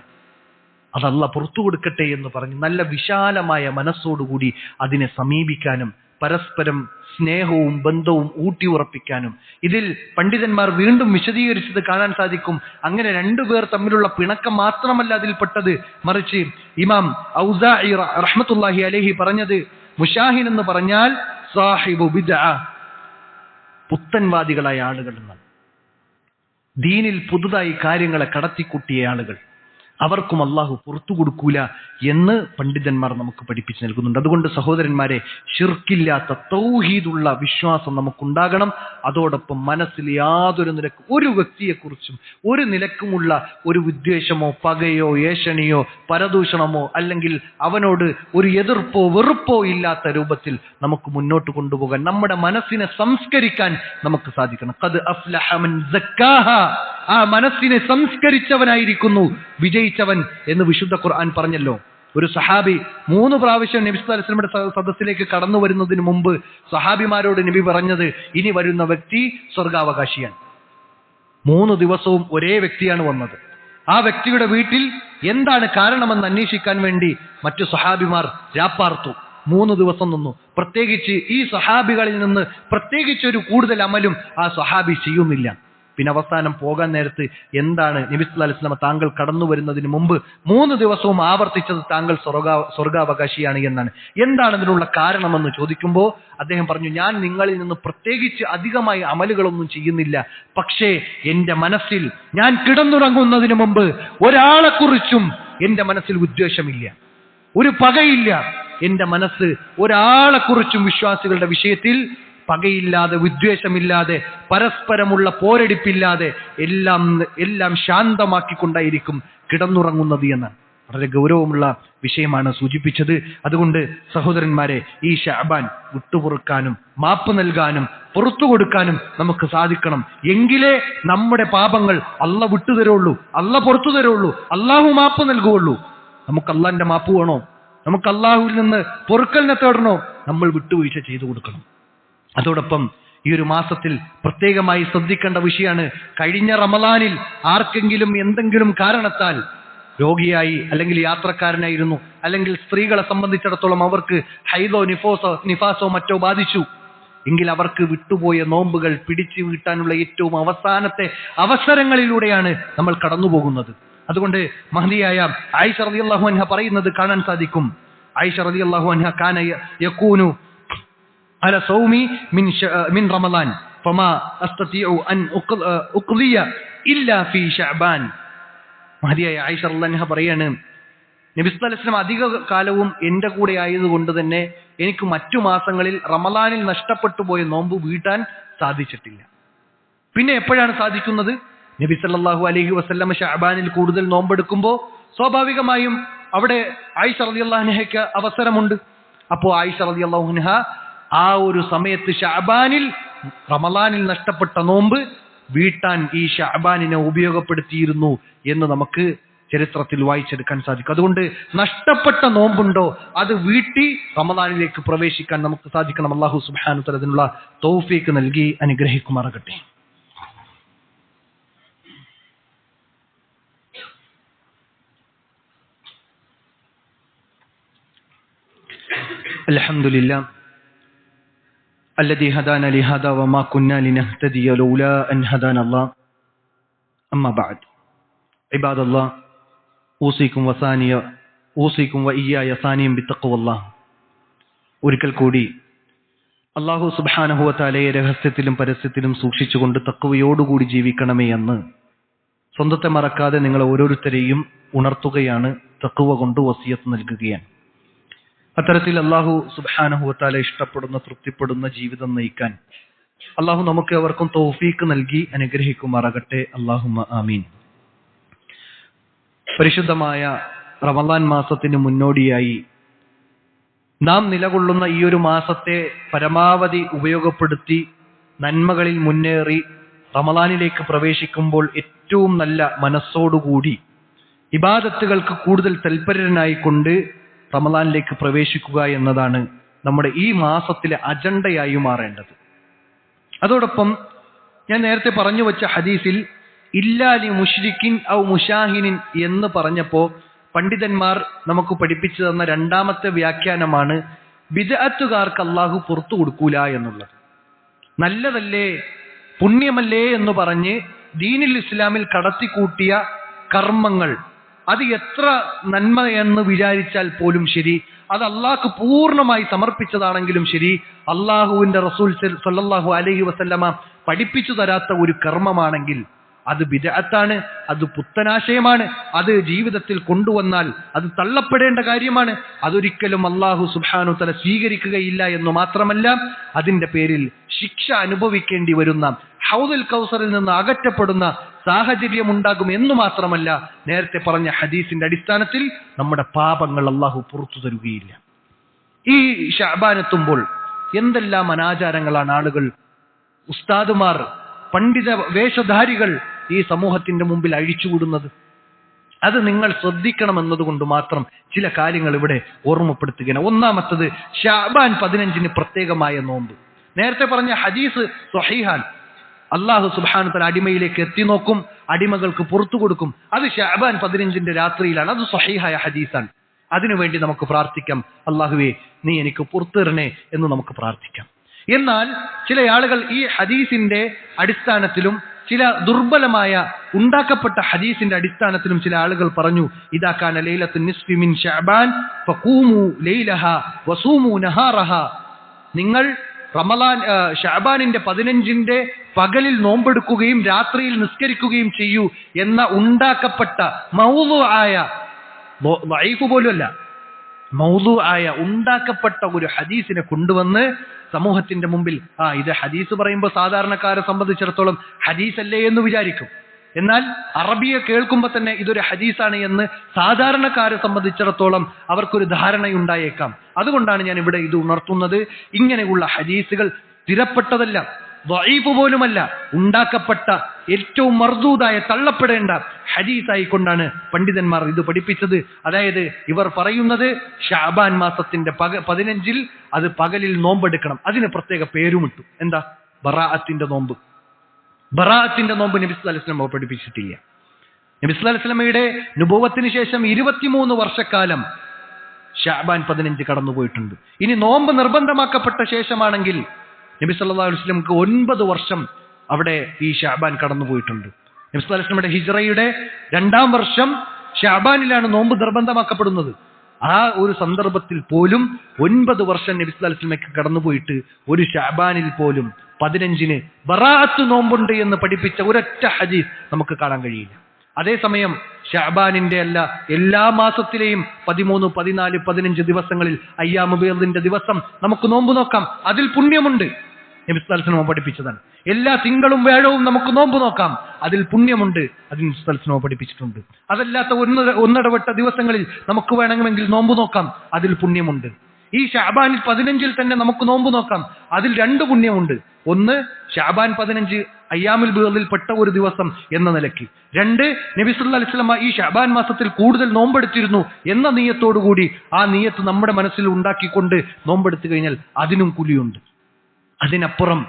Speaker 1: അത് അല്ലാഹു പുറത്തു കൊടുക്കട്ടെ എന്ന് പറഞ്ഞ് നല്ല വിശാലമായ മനസ്സോടുകൂടി അതിനെ സമീപിക്കാനും പരസ്പരം സ്നേഹവും ബന്ധവും ഊട്ടിയുറപ്പിക്കാനും. ഇതിൽ പണ്ഡിതന്മാർ വീണ്ടും വിശദീകരിച്ചത് കാണാൻ സാധിക്കും. അങ്ങനെ രണ്ടുപേർ തമ്മിലുള്ള പിണക്കം മാത്രമല്ല അതിൽപ്പെട്ടത്, മറിച്ച് ഇമാം ഔസാഇ റഹ്മത്തുള്ളാഹി അലൈഹി പറഞ്ഞത് മുഷാഹിൻ എന്ന് പറഞ്ഞാൽ സാഹിബു ബിദ്അ, പുത്തൻവാദികളായ ആളുകൾ എന്നാണ്. ദീനിൽ പുതുതായി കാര്യങ്ങളെ കടത്തിക്കൂട്ടിയ ആളുകൾ, അവർക്കും അല്ലാഹു പുറത്തു കൊടുക്കൂല എന്ന് പണ്ഡിതന്മാർ നമുക്ക് പഠിപ്പിച്ചു നൽകുന്നുണ്ട്. അതുകൊണ്ട് സഹോദരന്മാരെ, ശിർക്കില്ലാത്ത തൗഹീദുള്ള വിശ്വാസം നമുക്കുണ്ടാകണം. അതോടൊപ്പം മനസ്സിൽ യാതൊരു നിലക്കും ഒരു വ്യക്തിയെക്കുറിച്ചും ഒരു നിലക്കുമുള്ള ഒരു വിദ്വേഷമോ പകയോ ഏഷണിയോ പരദൂഷണമോ അല്ലെങ്കിൽ അവനോട് ഒരു എതിർപ്പോ വെറുപ്പോ ഇല്ലാത്ത രൂപത്തിൽ നമുക്ക് മുന്നോട്ട് കൊണ്ടുപോകാൻ, നമ്മുടെ മനസ്സിനെ സംസ്കരിക്കാൻ നമുക്ക് സാധിക്കണം. ഖദ് അഫ്ലഹ മൻ സക്കാഹ. ആ മനസ്സിനെ സംസ്കരിച്ചവനായിരിക്കുന്നു വിജയിച്ചവൻ എന്ന് വിശുദ്ധ ഖുർആൻ പറഞ്ഞല്ലോ. ഒരു സഹാബി 3 പ്രാവശ്യം നബി സല്ലല്ലാഹു അലൈഹി വസല്ലമയുടെ സദസ്സിലേക്ക് കടന്നു വരുന്നതിന് മുമ്പ് സഹാബിമാരോട് നബി പറഞ്ഞത്, ഇനി വരുന്ന വ്യക്തി സ്വർഗാവകാശിയാണ്. 3 ദിവസവും ഒരേ വ്യക്തിയാണ് വന്നത്. ആ വ്യക്തിയുടെ വീട്ടിൽ എന്താണ് കാരണമെന്ന് അന്വേഷിക്കാൻ വേണ്ടി മറ്റു സഹാബിമാർ രാപ്പാർത്തു. 3 ദിവസം നിന്നു. പ്രത്യേകിച്ച് ഈ സഹാബികളിൽ നിന്ന് പ്രത്യേകിച്ചൊരു കൂടുതൽ അമലും ആ സഹാബി ചെയ്യുന്നില്ല. പിന്നെ അവസാനം പോകാൻ നേരത്ത് എന്താണ് നബി സല്ലല്ലാഹു അലൈഹി വസല്ലം താങ്കൾ കടന്നു വരുന്നതിന് മുമ്പ് 3 ദിവസവും ആവർത്തിച്ചത് താങ്കൾ സ്വർഗാവകാശിയാണ് എന്നാണ്. എന്താണ് ഇതിനുള്ള കാരണമെന്ന് ചോദിക്കുമ്പോൾ അദ്ദേഹം പറഞ്ഞു, ഞാൻ നിങ്ങളിൽ നിന്ന് പ്രത്യേകിച്ച് അധികമായി അമലുകളൊന്നും ചെയ്യുന്നില്ല. പക്ഷേ എന്റെ മനസ്സിൽ ഞാൻ കിടന്നുറങ്ങുന്നതിന് മുമ്പ് ഒരാളെക്കുറിച്ചും എന്റെ മനസ്സിൽ വിദ്വേഷമില്ല, ഒരു പകയില്ല. എന്റെ മനസ്സ് ഒരാളെക്കുറിച്ചും വിശ്വാസികളുടെ വിഷയത്തിൽ പകയില്ലാതെ വിദ്വേഷമില്ലാതെ പരസ്പരമുള്ള പോരടിപ്പില്ലാതെ എല്ലാം ശാന്തമാക്കിക്കൊണ്ടായിരിക്കും കിടന്നുറങ്ങുന്നത് എന്ന് വളരെ ഗൗരവമുള്ള വിഷയമാണ് സൂചിപ്പിച്ചത്. അതുകൊണ്ട് സഹോദരന്മാരെ, ഈ ശഅബാൻ വിട്ടുപൊറുക്കാനും മാപ്പ് നൽകാനും പുറത്തു കൊടുക്കാനും നമുക്ക് സാധിക്കണം. എങ്കിലേ നമ്മുടെ പാപങ്ങൾ അല്ലാഹു വിട്ടുതരുള്ളൂ, അല്ലാഹു പുറത്തു തരുള്ളൂ, അല്ലാഹു മാപ്പ് നൽകുകയുള്ളൂ. നമുക്ക് അല്ലാഹുവിന്റെ മാപ്പ് വേണോ? നമുക്ക് അല്ലാഹുവിൽ നിന്ന് പൊറുക്കലിനെ തേടണോ? നമ്മൾ വിട്ടുവീഴ്ച ചെയ്തു കൊടുക്കണം. അതോടൊപ്പം ഈ ഒരു മാസത്തിൽ പ്രത്യേകമായി ശ്രദ്ധിക്കേണ്ട വിഷയമാണ്, കഴിഞ്ഞ റമളാനിൽ ആർക്കെങ്കിലും എന്തെങ്കിലും കാരണത്താൽ രോഗിയായി അല്ലെങ്കിൽ യാത്രക്കാരനായിരുന്നു, അല്ലെങ്കിൽ സ്ത്രീകളെ സംബന്ധിച്ചിടത്തോളം അവർക്ക് ഹൈദോ നിഫാസോ മറ്റോ ബാധിച്ചു എങ്കിൽ അവർക്ക് വിട്ടുപോയ നോമ്പുകൾ പിടിച്ചു വീട്ടാനുള്ള ഏറ്റവും അവസാനത്തെ അവസരങ്ങളിലൂടെയാണ് നമ്മൾ കടന്നു പോകുന്നത്. അതുകൊണ്ട് മഹദിയായ ആയിഷ റളിയല്ലാഹു അൻഹ പറയുന്നത് കാണാൻ സാധിക്കും. ആയിഷ റളിയല്ലാഹു അൻഹ കാന യകൂനു على صومي من رمضان فما استطيع ان اقضي الا في شعبان. മഹദിയായ ആയിഷ റളിയല്ലാഹു അൻഹ പറയാണ്, നബി സല്ലല്ലാഹു അലൈഹി വസല്ലം അധിക കാലവും എൻ്റെ കൂടെ ആയതുകൊണ്ട് തന്നെ എനിക്ക് മറ്റു മാസങ്ങളിൽ റമളാനിൽ നഷ്ടപ്പെട്ടു പോയ നോമ്പ് വീട്ടാൻ സാധിച്ചിട്ടില്ല. പിന്നെ എപ്പോഴാണ് സാധിക്കുന്നത്? നബി സല്ലല്ലാഹു അലൈഹി വസല്ലം ശഅബാനിൽ കൂടുതൽ നോമ്പെടുക്കുമ്പോൾ സ്വാഭാവികമായും അവിടെ ആയിഷ റളിയല്ലാഹു അൻഹയ്ക്ക് അവസരമുണ്ട്. അപ്പോൾ ആയിഷ റളിയല്ലാഹു അൻഹ ആ ഒരു സമയത്ത് ശഅബാനിൽ റമളാനിൽ നഷ്ടപ്പെട്ട നോമ്പ് വീട്ടാൻ ഈ ശഅബാനിനെ ഉപയോഗപ്പെടുത്തിയിരുന്നു എന്ന് നമുക്ക് ചരിത്രത്തിൽ വായിച്ചെടുക്കാൻ സാധിക്കും. അതുകൊണ്ട് നഷ്ടപ്പെട്ട നോമ്പുണ്ടോ അത് വീട്ടി റമദാനിലേക്ക് പ്രവേശിക്കാൻ നമുക്ക് സാധിക്കണം. അല്ലാഹു സുബ്ഹാനഹു വ തആല അതിനുള്ള തൗഫീഖ് നൽകി അനുഗ്രഹിക്കുമാറാകട്ടെ. അൽഹംദുലില്ലാ الذي هدانا لهذا وما كنا لنهتدي لولا أن هدانا الله أما بعد عباد الله أوصيكم وإياي ثانيا بتقوى الله. ഒരിക്കൽ കൂടി അല്ലാഹു സുബ്ഹാനഹു വ തആലയെ രഹസ്യത്തിലും പരസ്യത്തിലും സൂക്ഷിച്ചുകൊണ്ട് തഖ്വയോടുകൂടി ജീവിക്കണമേ എന്ന് സ്വന്തത്തെ മറക്കാതെ നിങ്ങൾ ഓരോരുത്തരെയും ഉണർത്തുകയാണ്, തഖ്വ കൊണ്ട് വസിയത്ത് നൽകുകയാണ്. അത്തരത്തിൽ അല്ലാഹു സുബ്ഹാനഹു വ തആല ഇഷ്ടപ്പെടുന്ന തൃപ്തിപ്പെടുന്ന ജീവിതം നയിക്കാൻ അല്ലാഹു നമുക്ക് അവർക്കും തൗഫീഖ് നൽകി അനുഗ്രഹിക്കുമാറാകട്ടെ. അല്ലാഹുമ്മ ആമീൻ. പരിശുദ്ധമായ റമദാൻ മാസത്തിന് മുന്നോടിയായി നാം നിലകൊള്ളുന്ന ഈ ഒരു മാസത്തെ പരമാവധി ഉപയോഗപ്പെടുത്തി നന്മകളിൽ മുന്നേറി റമദാനിലേക്ക് പ്രവേശിക്കുമ്പോൾ ഏറ്റവും നല്ല മനസ്സോടുകൂടി ഇബാദത്തുകൾക്ക് കൂടുതൽ തൽപരനായിക്കൊണ്ട് റമദാനിലേക്ക് പ്രവേശിക്കുക എന്നതാണ് നമ്മുടെ ഈ മാസത്തിലെ അജണ്ടയായി മാറേണ്ടത്. അതോടൊപ്പം ഞാൻ നേരത്തെ പറഞ്ഞു വെച്ച ഹദീസിൽ ഇല്ലാലി മുശ്രിക്കിൻ ഔ മുഷാഹിനിൻ എന്ന് പറഞ്ഞപ്പോൾ പണ്ഡിതന്മാർ നമുക്ക് പഠിപ്പിച്ചു തന്ന രണ്ടാമത്തെ വ്യാഖ്യാനമാണ് ബിദ്അത്തുകാർക്ക് അല്ലാഹു പുറത്തു കൊടുക്കൂല എന്നുള്ളത്. നല്ലതല്ലേ പുണ്യമല്ലേ എന്ന് പറഞ്ഞ് ദീനിൽ ഇസ്ലാമിൽ കടത്തിക്കൂട്ടിയ കർമ്മങ്ങൾ അത് എത്ര നന്മ എന്ന് വിചാരിച്ചാൽ പോലും ശരി, അത് അള്ളാഹ്ക്ക് പൂർണ്ണമായി സമർപ്പിച്ചതാണെങ്കിലും ശരി, അള്ളാഹുവിന്റെ റസൂൽ സല്ലല്ലാഹു അലൈഹി വസല്ലമ പഠിപ്പിച്ചു തരാത്ത ഒരു കർമ്മമാണെങ്കിൽ അത് ബിദ്അത്താണ്, അത് പുത്തനാശയമാണ്. അത് ജീവിതത്തിൽ കൊണ്ടുവന്നാൽ അത് തള്ളപ്പെടേണ്ട കാര്യമാണ്. അതൊരിക്കലും അല്ലാഹു സുബ്ഹാനഹു തആല സ്വീകരിക്കുകയില്ല എന്ന് മാത്രമല്ല, അതിന്റെ പേരിൽ ശിക്ഷ അനുഭവിക്കേണ്ടി വരുന്ന, ഹൗദുൽ കൗസറിൽ നിന്ന് അകറ്റപ്പെടുന്ന സാഹചര്യം ഉണ്ടാകും എന്ന് മാത്രമല്ല, നേരത്തെ പറഞ്ഞ ഹദീസിന്റെ അടിസ്ഥാനത്തിൽ നമ്മുടെ പാപങ്ങൾ അല്ലാഹു പുറത്തു തരുകയില്ല. ഈ ശഅബാൻ എത്തുമ്പോൾ എന്തെല്ലാം അനാചാരങ്ങളാണ് ആളുകൾ, ഉസ്താദുമാർ, പണ്ഡിത വേഷധാരികൾ ഈ സമൂഹത്തിന്റെ മുമ്പിൽ അഴിച്ചുവിടുന്നത്. അത് നിങ്ങൾ ശ്രദ്ധിക്കണമെന്നതുകൊണ്ട് മാത്രം ചില കാര്യങ്ങൾ ഇവിടെ ഓർമ്മപ്പെടുത്തുകയാണ്. ഒന്നാമത്തത്, ശഅബാൻ 15 പ്രത്യേകമായ നോമ്പ്. നേരത്തെ പറഞ്ഞ ഹദീസ് സ്വഹീഹാൻ. അല്ലാഹു സുബ്ഹാനഹു വ തആല അടിമയിലേക്ക് എത്തി നോക്കും, അടിമകൾക്ക് പുറത്തു കൊടുക്കും. അത് ശഅബാൻ 15 രാത്രിയിലാണ്. അത് സ്വഹീഹായ ഹദീസാണ്. അതിനുവേണ്ടി നമുക്ക് പ്രാർത്ഥിക്കാം, അല്ലാഹുവേ നീ എനിക്ക് പുറത്തു തരണേ എന്ന് നമുക്ക് പ്രാർത്ഥിക്കാം. എന്നാൽ ചില ആളുകൾ ഈ ഹദീസിന്റെ അടിസ്ഥാനത്തിലും ചില ദുർബലമായ ഉണ്ടാക്കപ്പെട്ട ഹദീസിന്റെ അടിസ്ഥാനത്തിലും ചില ആളുകൾ പറഞ്ഞു, ഇദാ കാന ലൈലത്തുൻ നിസ്ഫി മിൻ ശഅബാൻ ഫഖൂമു ലൈലഹാ വസൂമു നഹാറഹാ, നിങ്ങൾ റമളാൻ ശഅബാനിന്റെ 15 പകലിൽ നോമ്പെടുക്കുകയും രാത്രിയിൽ നിസ്കരിക്കുകയും ചെയ്യൂ എന്ന ഉണ്ടാക്കപ്പെട്ട മൗദൂആയ, ദഈഫ് പോലുമല്ല, മൗദൂആയ ഉണ്ടാക്കപ്പെട്ട ഒരു ഹദീസിനെ കൊണ്ടുവന്ന് സമൂഹത്തിന്റെ മുമ്പിൽ ഇത് ഹദീസ് പറയുമ്പോൾ സാധാരണക്കാരെ സംബന്ധിച്ചിടത്തോളം ഹദീസല്ലേ എന്ന് വിചാരിക്കും. എന്നാൽ അറബിയെ കേൾക്കുമ്പോൾ തന്നെ ഇതൊരു ഹദീസാണ് എന്ന് സാധാരണക്കാരെ സംബന്ധിച്ചിടത്തോളം അവർക്കൊരു ധാരണയുണ്ടായേക്കാം. അതുകൊണ്ടാണ് ഞാൻ ഇവിടെ ഇത് ഉണർത്തുന്നത്. ഇങ്ങനെയുള്ള ഹദീസുകൾ സ്ഥിരപ്പെട്ടതല്ല, ദഈഫ് പോലുമല്ല, ഉണ്ടാക്കപ്പെട്ട ഏറ്റവും മർദൂദായ തള്ളപ്പെടേണ്ട ഹദീസായിക്കൊണ്ടാണ് പണ്ഡിതന്മാർ ഇത് പഠിപ്പിച്ചത്. അതായത് ഇവർ പറയുന്നത് ശഅബാൻ മാസത്തിന്റെ 15 അത് പകലിൽ നോമ്പെടുക്കണം. അതിന് പ്രത്യേക പേരുമിട്ടു. എന്താ? ബറാഅത്തിന്റെ നോമ്പ്. ബറാഅത്തിന്റെ നോമ്പ് നബി സല്ലല്ലാഹു അലൈഹി വസല്ലം പഠിപ്പിച്ചിട്ടില്ല. നബി സല്ലല്ലാഹു അലൈഹി വസല്ലമയുടെ നുബുവത്തിന് ശേഷം 23 വർഷക്കാലം ശഅബാൻ 15 കടന്നുപോയിട്ടുണ്ട്. ഇനി നോമ്പ് നിർബന്ധമാക്കപ്പെട്ട ശേഷമാണെങ്കിൽ നബി സല്ലല്ലാഹു അലൈഹി വസല്ലമക്ക് 9 വർഷം അവിടെ ഈ ശഅബാൻ കടന്നുപോയിട്ടുണ്ട്. നബി സല്ലല്ലാഹു അലൈഹി വസല്ലമയുടെ ഹിജ്റയുടെ 2-ാം വർഷം ശഅബാനിലാണ് നോമ്പ് നിർബന്ധമാക്കപ്പെടുന്നത്. ആ ഒരു സന്ദർഭത്തിൽ പോലും 9 വർഷം നബി സല്ലല്ലാഹു അലൈഹി വസല്ലമക്ക് കടന്നുപോയിട്ട് ഒരു ശഅബാനിൽ പോലും 15 ബറാഅത്ത് നോമ്പുണ്ട് എന്ന് പഠിപ്പിച്ച ഒരൊറ്റ ഹദീസ് നമുക്ക് കാണാൻ കഴിയില്ല. അതേസമയം ശഅബാനിന്റെ അല്ല, എല്ലാ മാസത്തിലെയും 13, 14, 15 ദിവസങ്ങളിൽ അയ്യാമു ബീദിന്റെ ദിവസം നമുക്ക് നോമ്പ് നോക്കാം. അതിൽ പുണ്യമുണ്ട്. നബി സല്ലല്ലാഹു അലൈഹി വസല്ലം പഠിപ്പിച്ചതാണ്. എല്ലാ തിങ്കളും വ്യാഴവും നമുക്ക് നോമ്പ് നോക്കാം, അതിൽ പുണ്യമുണ്ട്. അതിന് നബി സല്ലല്ലാഹു അലൈഹി വസല്ലം പഠിപ്പിച്ചിട്ടുണ്ട്. അതല്ലാത്ത ഒന്നിടവിട്ട ദിവസങ്ങളിൽ നമുക്ക് വേണമെങ്കിൽ നോമ്പ് നോക്കാം, അതിൽ പുണ്യമുണ്ട്. ഈ ശഅബാനിൽ 15 തന്നെ നമുക്ക് നോമ്പ് നോക്കാം, അതിൽ 2 പുണ്യമുണ്ട്. ഒന്ന്, ശഅബാൻ 15 അയ്യാമുൽ ബീദിൽ പെട്ട ഒരു ദിവസം എന്ന നിലയ്ക്ക്. 2, നബി സല്ലല്ലാഹു അലൈഹി വസല്ലം ഈ ശഅബാൻ മാസത്തിൽ കൂടുതൽ നോമ്പെടുത്തിരുന്നു എന്ന നിയ്യത്തോടുകൂടി ആ നിയ്യത്ത് നമ്മുടെ മനസ്സിൽ ഉണ്ടാക്കിക്കൊണ്ട് നോമ്പെടുത്തു കഴിഞ്ഞാൽ അതിനും കൂലിയുണ്ട്. അതിനപ്പുറം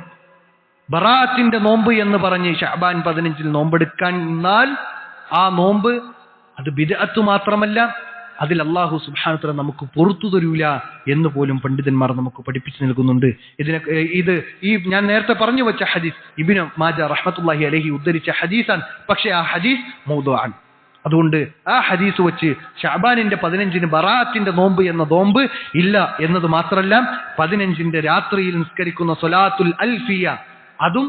Speaker 1: ബറാഅത്തിന്റെ നോമ്പ് എന്ന് പറഞ്ഞ് ശഅബാൻ 15 നോമ്പെടുക്കാൻ നിന്നാൽ ആ നോമ്പ് അത് ബിദ്അത്ത് മാത്രമല്ല, അതിൽ അല്ലാഹു സുബ്ഹാനഹു വ തആല നമുക്ക് പുറത്തു തരൂല എന്ന് പോലും പണ്ഡിതന്മാർ നമുക്ക് പഠിപ്പിച്ചു നൽകുന്നുണ്ട്. ഈ ഞാൻ നേരത്തെ പറഞ്ഞു വെച്ച ഹദീസ് ഇബ്നു മാജ റഹ്മത്തുള്ളാഹി അലൈഹി ഉദ്ധരിച്ച ഹദീസാണ്. പക്ഷേ ആ ഹദീസ് മൗദൂഅൻ. അതുകൊണ്ട് ആ ഹദീസ് വെച്ച് ശഅബാനിന്റെ 15 ബറാഅത്തിന്റെ നോമ്പ് എന്ന നോമ്പ് ഇല്ല എന്നത് മാത്രമല്ല, 15 രാത്രിയിൽ നിസ്കരിക്കുന്ന സ്വലാത്തുൽ അൽഫിയ അതും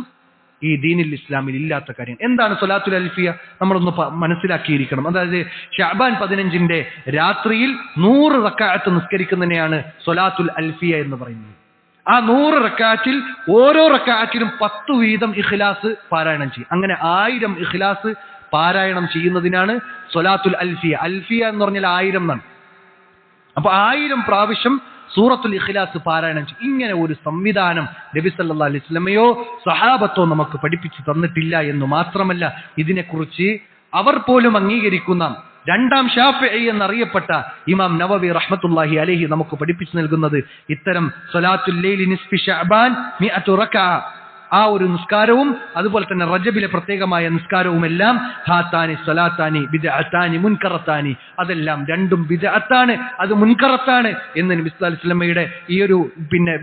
Speaker 1: ഈ ദീനിൽ ഇസ്ലാമിൽ ഇല്ലാത്ത കാര്യം. എന്താണ് സ്വലാത്തുൽ അൽഫിയ? നമ്മളൊന്ന് മനസ്സിലാക്കിയിരിക്കണം. അതായത് ശഅബാൻ 15 രാത്രിയിൽ 100 റക്അത്ത് നിസ്കരിക്കുന്നതിനെയാണ് സ്വലാത്തുൽ അൽഫിയ എന്ന് പറയുന്നത്. ആ 100 റക്അത്തിൽ ഓരോ റക്അത്തിലും 10 വീതം ഇഖ്ലാസ് പാരായണം ചെയ്യും. അങ്ങനെ 1000 ഇഖ്ലാസ് പാരായണം ചെയ്യുന്നതിനാണ് സ്വലാത്തുൽ അൽഫിയ. അൽഫിയ എന്ന് പറഞ്ഞാൽ 1000 എന്നാണ്. അപ്പൊ 1000 പ്രാവശ്യം സൂറത്തുൽ ഇഖ്ലാസ് പാരായണം ചെയ്യും. ഇങ്ങനെ ഒരു സംവിധാനം നബി സല്ലല്ലാഹു അലൈഹി വസല്ലമയോ സഹാബത്തോ നമുക്ക് പഠിപ്പിച്ചു തന്നിട്ടില്ല എന്ന് മാത്രമല്ല, ഇതിനെക്കുറിച്ച് അവർ പോലും അംഗീകരിക്കുന്ന 2ാം ഷാഫിഈ എന്നറിയപ്പെട്ട ഇമാം നവവി റഹ്മത്തുള്ളാഹി അലൈഹി നമുക്ക് പഠിപ്പിച്ചു നൽകുന്നത് ഇത്തരം സ്വലാത്തുൽ ലൈലി നിസ്ഫി ശഅബാൻ 100 റക്അ ആ ഒരു നിസ്കാരവും അതുപോലെ തന്നെ റജബിലെ പ്രത്യേകമായ നിസ്കാരവും എല്ലാം ഹാത്താനി സ്വലാത്താനി ബിദ്അത്താനി മുൻകറത്താനി, അതെല്ലാം രണ്ടും ബിദ്അത്താണ്, അത് മുൻകറത്താണ് എന്ന് നബി സല്ലല്ലാഹു അലൈഹി വസല്ലമയുടെ ഈ ഒരു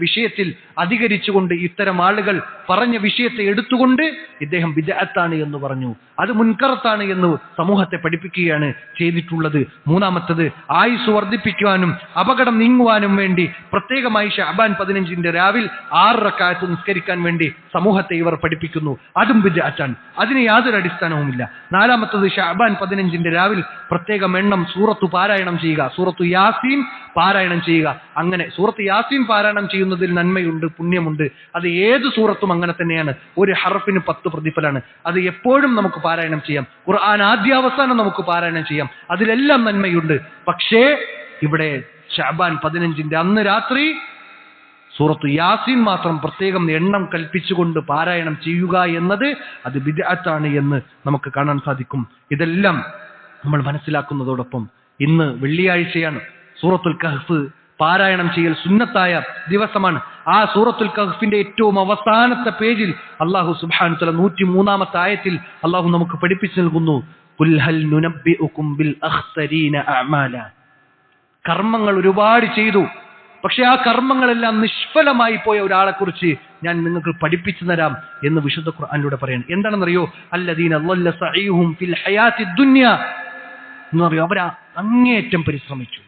Speaker 1: വിഷയത്തിൽ അധികരിച്ചുകൊണ്ട് ഇത്തരം ആളുകൾ പറഞ്ഞ വിഷയത്തെ എടുത്തുകൊണ്ട് ഇദ്ദേഹം ബിദ്അത്താണ് എന്ന് പറഞ്ഞു, അത് മുൻകറത്താണ് എന്ന് സമൂഹത്തെ പഠിപ്പിക്കുകയാണ് ചെയ്തിട്ടുള്ളത്. 3ാമത്തത് ആയുസ് വർദ്ധിപ്പിക്കുവാനും അപകടം നീങ്ങുവാനും വേണ്ടി പ്രത്യേകമായി ശഅബാൻ 15 രാവിൽ 6 റക്അത്ത് നിസ്കരിക്കാൻ വേണ്ടി സമൂഹത്തെ ഇവർ പഠിപ്പിക്കുന്നു. അതും ബിദ്അത്താണ്, അതിന് യാതൊരു അടിസ്ഥാനവുമില്ല. 4ാമത്തത് ശഅബാൻ 15 രാവിൽ പ്രത്യേകം എണ്ണം സൂറത്ത് പാരായണം ചെയ്യുക, സൂറത്തു യാസീൻ പാരായണം ചെയ്യുക. അങ്ങനെ സൂറത്ത് യാസീൻ പാരായണം ചെയ്യുന്നതിൽ നന്മയുണ്ട്, പുണ്യമുണ്ട്. അത് ഏത് സൂറത്തും അങ്ങനെ തന്നെയാണ്. ഒരു ഹർഫിന് 10 പ്രതിഫലമാണ്. അത് എപ്പോഴും നമുക്ക് പാരായണം ചെയ്യാം. ഖുർആൻ ആദ്യാവസാനം നമുക്ക് പാരായണം ചെയ്യാം. അതിലെല്ലാം നന്മയുണ്ട്. പക്ഷേ ഇവിടെ ശഅബാൻ 15 അന്ന് രാത്രി സൂറത്തു യാസീൻ മാത്രം പ്രത്യേകം എണ്ണം കൽപ്പിച്ചുകൊണ്ട് പാരായണം ചെയ്യുക എന്നത് അത് ബിദ്അത്താണ് എന്ന് നമുക്ക് കാണാൻ സാധിക്കും. ഇതെല്ലാം നമ്മൾ മനസ്സിലാക്കുന്നതോടൊപ്പം ഇന്ന് വെള്ളിയാഴ്ചയാണ്. സൂറത്തുൽ കഹ്ഫ് പാരായണം ചെയ്യൽ സുന്നത്തായ ദിവസമാണ്. ആ സൂറത്തുൽ കഹ്ഫിന്റെ ഏറ്റവും അവസാനത്തെ പേജിൽ അല്ലാഹു സുബ്ഹാനഹു വ തആല 103ാമത്തെ ആയത്തിൽ അല്ലാഹു നമുക്ക് പഠിപ്പിച്ചു നൽകുന്നു, ഖുൽ ഹൽ നുനബ്ബിഉകും ബിൽ അഖ്സരീന അഅമാല. കർമ്മങ്ങൾ ഒരുപാട് ചെയ്തു, പക്ഷെ ആ കർമ്മങ്ങളെല്ലാം നിഷ്ഫലമായി പോയ ഒരാളെ കുറിച്ച് ഞാൻ നിങ്ങൾക്ക് പഠിപ്പിച്ചു തരാം എന്ന് വിശുദ്ധ ഖുർആനിലൂടെ പറയാണ്. എന്താണെന്നറിയോ? അല്ലദീന ളല്ല സഈഹും ഫിൽ ഹയാത്തി ദുനിയ എന്ന് പറയും. അവർ അങ്ങേയറ്റം പരിശ്രമിച്ചു,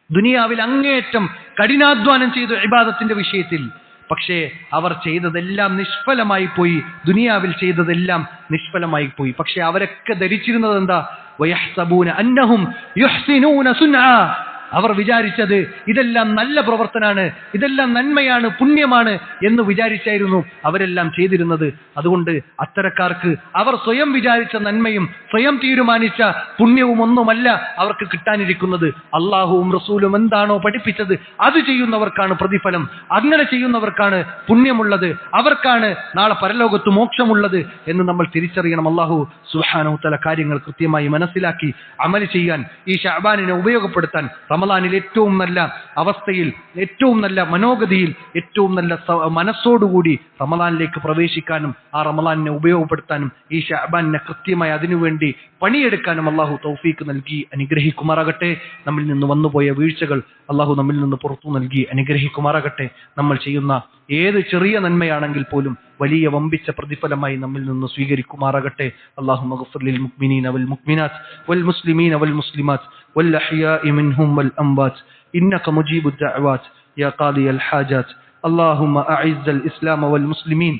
Speaker 1: ദുനിയാവിൽ അങ്ങേയറ്റം കഠിനാധ്വാനം ചെയ്തു ഇബാദത്തിന്റെ വിഷയത്തിൽ. പക്ഷേ അവർ ചെയ്തതെല്ലാം നിഷ്ഫലമായി പോയി, ദുനിയാവിൽ ചെയ്തതെല്ലാം നിഷ്ഫലമായി പോയി. പക്ഷെ അവരൊക്കെ ധരിച്ചിരുന്നത് എന്താ? വയഹ്സബൂന അന്നഹും യുഹ്സിനൂന സുൻആ. അവർ വിചാരിച്ചത് ഇതെല്ലാം നല്ല പ്രവർത്തനാണ്, ഇതെല്ലാം നന്മയാണ്, പുണ്യമാണ് എന്ന് വിചാരിച്ചായിരുന്നു അവരെല്ലാം ചെയ്തിരുന്നത്. അതുകൊണ്ട് അത്തരക്കാർക്ക് അവർ സ്വയം വിചാരിച്ച നന്മയും സ്വയം തീരുമാനിച്ച പുണ്യവും ഒന്നുമല്ല അവർക്ക് കിട്ടാനിരിക്കുന്നത്. അള്ളാഹുവും റസൂലും എന്താണോ പഠിപ്പിച്ചത് അത് ചെയ്യുന്നവർക്കാണ് പ്രതിഫലം. അങ്ങനെ ചെയ്യുന്നവർക്കാണ് പുണ്യമുള്ളത്, അവർക്കാണ് നാളെ പരലോകത്ത് മോക്ഷമുള്ളത് എന്ന് നമ്മൾ തിരിച്ചറിയണം. അള്ളാഹു സുബ്ഹാനഹു വ തആല കാര്യങ്ങൾ കൃത്യമായി മനസ്സിലാക്കി അമൽ ചെയ്യാൻ, ഈ ശഅബാനിനെ ഉപയോഗപ്പെടുത്താൻ, റമളാനിൽ ഏറ്റവും നല്ല അവസ്ഥയിൽ, ഏറ്റവും നല്ല മനോഗതിയിൽ, ഏറ്റവും നല്ല മനസ്സോടുകൂടി റമളാനിലേക്ക് പ്രവേശിക്കാനും ആ റമളാനിനെ ഉപയോഗപ്പെടുത്താനും ഈ ശഅബാനിനെ കൃത്യമായി അതിനുവേണ്ടി പണിയെടുക്കാനും അള്ളാഹു തൗഫീക്ക് നൽകി അനുഗ്രഹിക്കുമാറാകട്ടെ. നമ്മിൽ നിന്ന് വന്നുപോയ വീഴ്ചകൾ അള്ളാഹു നമ്മിൽ നിന്ന് പുറത്തു നൽകി അനുഗ്രഹിക്കുമാറാകട്ടെ. നമ്മൾ ചെയ്യുന്ന ഏത് ചെറിയ നന്മയാണെങ്കിൽ പോലും വലിയ വമ്പിച്ച പ്രതിഫലമായി നമ്മിൽ നിന്ന് സ്വീകരിക്കുമാറാകട്ടെ. അല്ലാഹുമ്മ ഗ്ഫിർ ലിൽ മുഅ്മിനീന വൽ മുഅ്മിനാത്ത് വൽ മുസ്ലിമീന വൽ മുസ്ലിമാത്ത് വൽ അഹ്യാഇ മിൻഹും വൽ അംവാത്ത് ഇന്നക മുജീബുദ് ദഅവാത്ത് യാ ഖാദിയൽ ഹാജാത്ത്. اللهم أعز الإسلام والمسلمين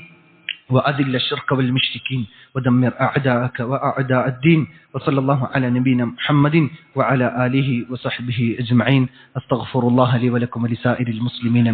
Speaker 1: وأذل الشرك والمشركين ودمر أعداءك وأعداء الدين. وصلى الله على نبينا محمد وعلى آله وصحبه أجمعين. أستغفر الله لي ولكم ولسائر المسلمين.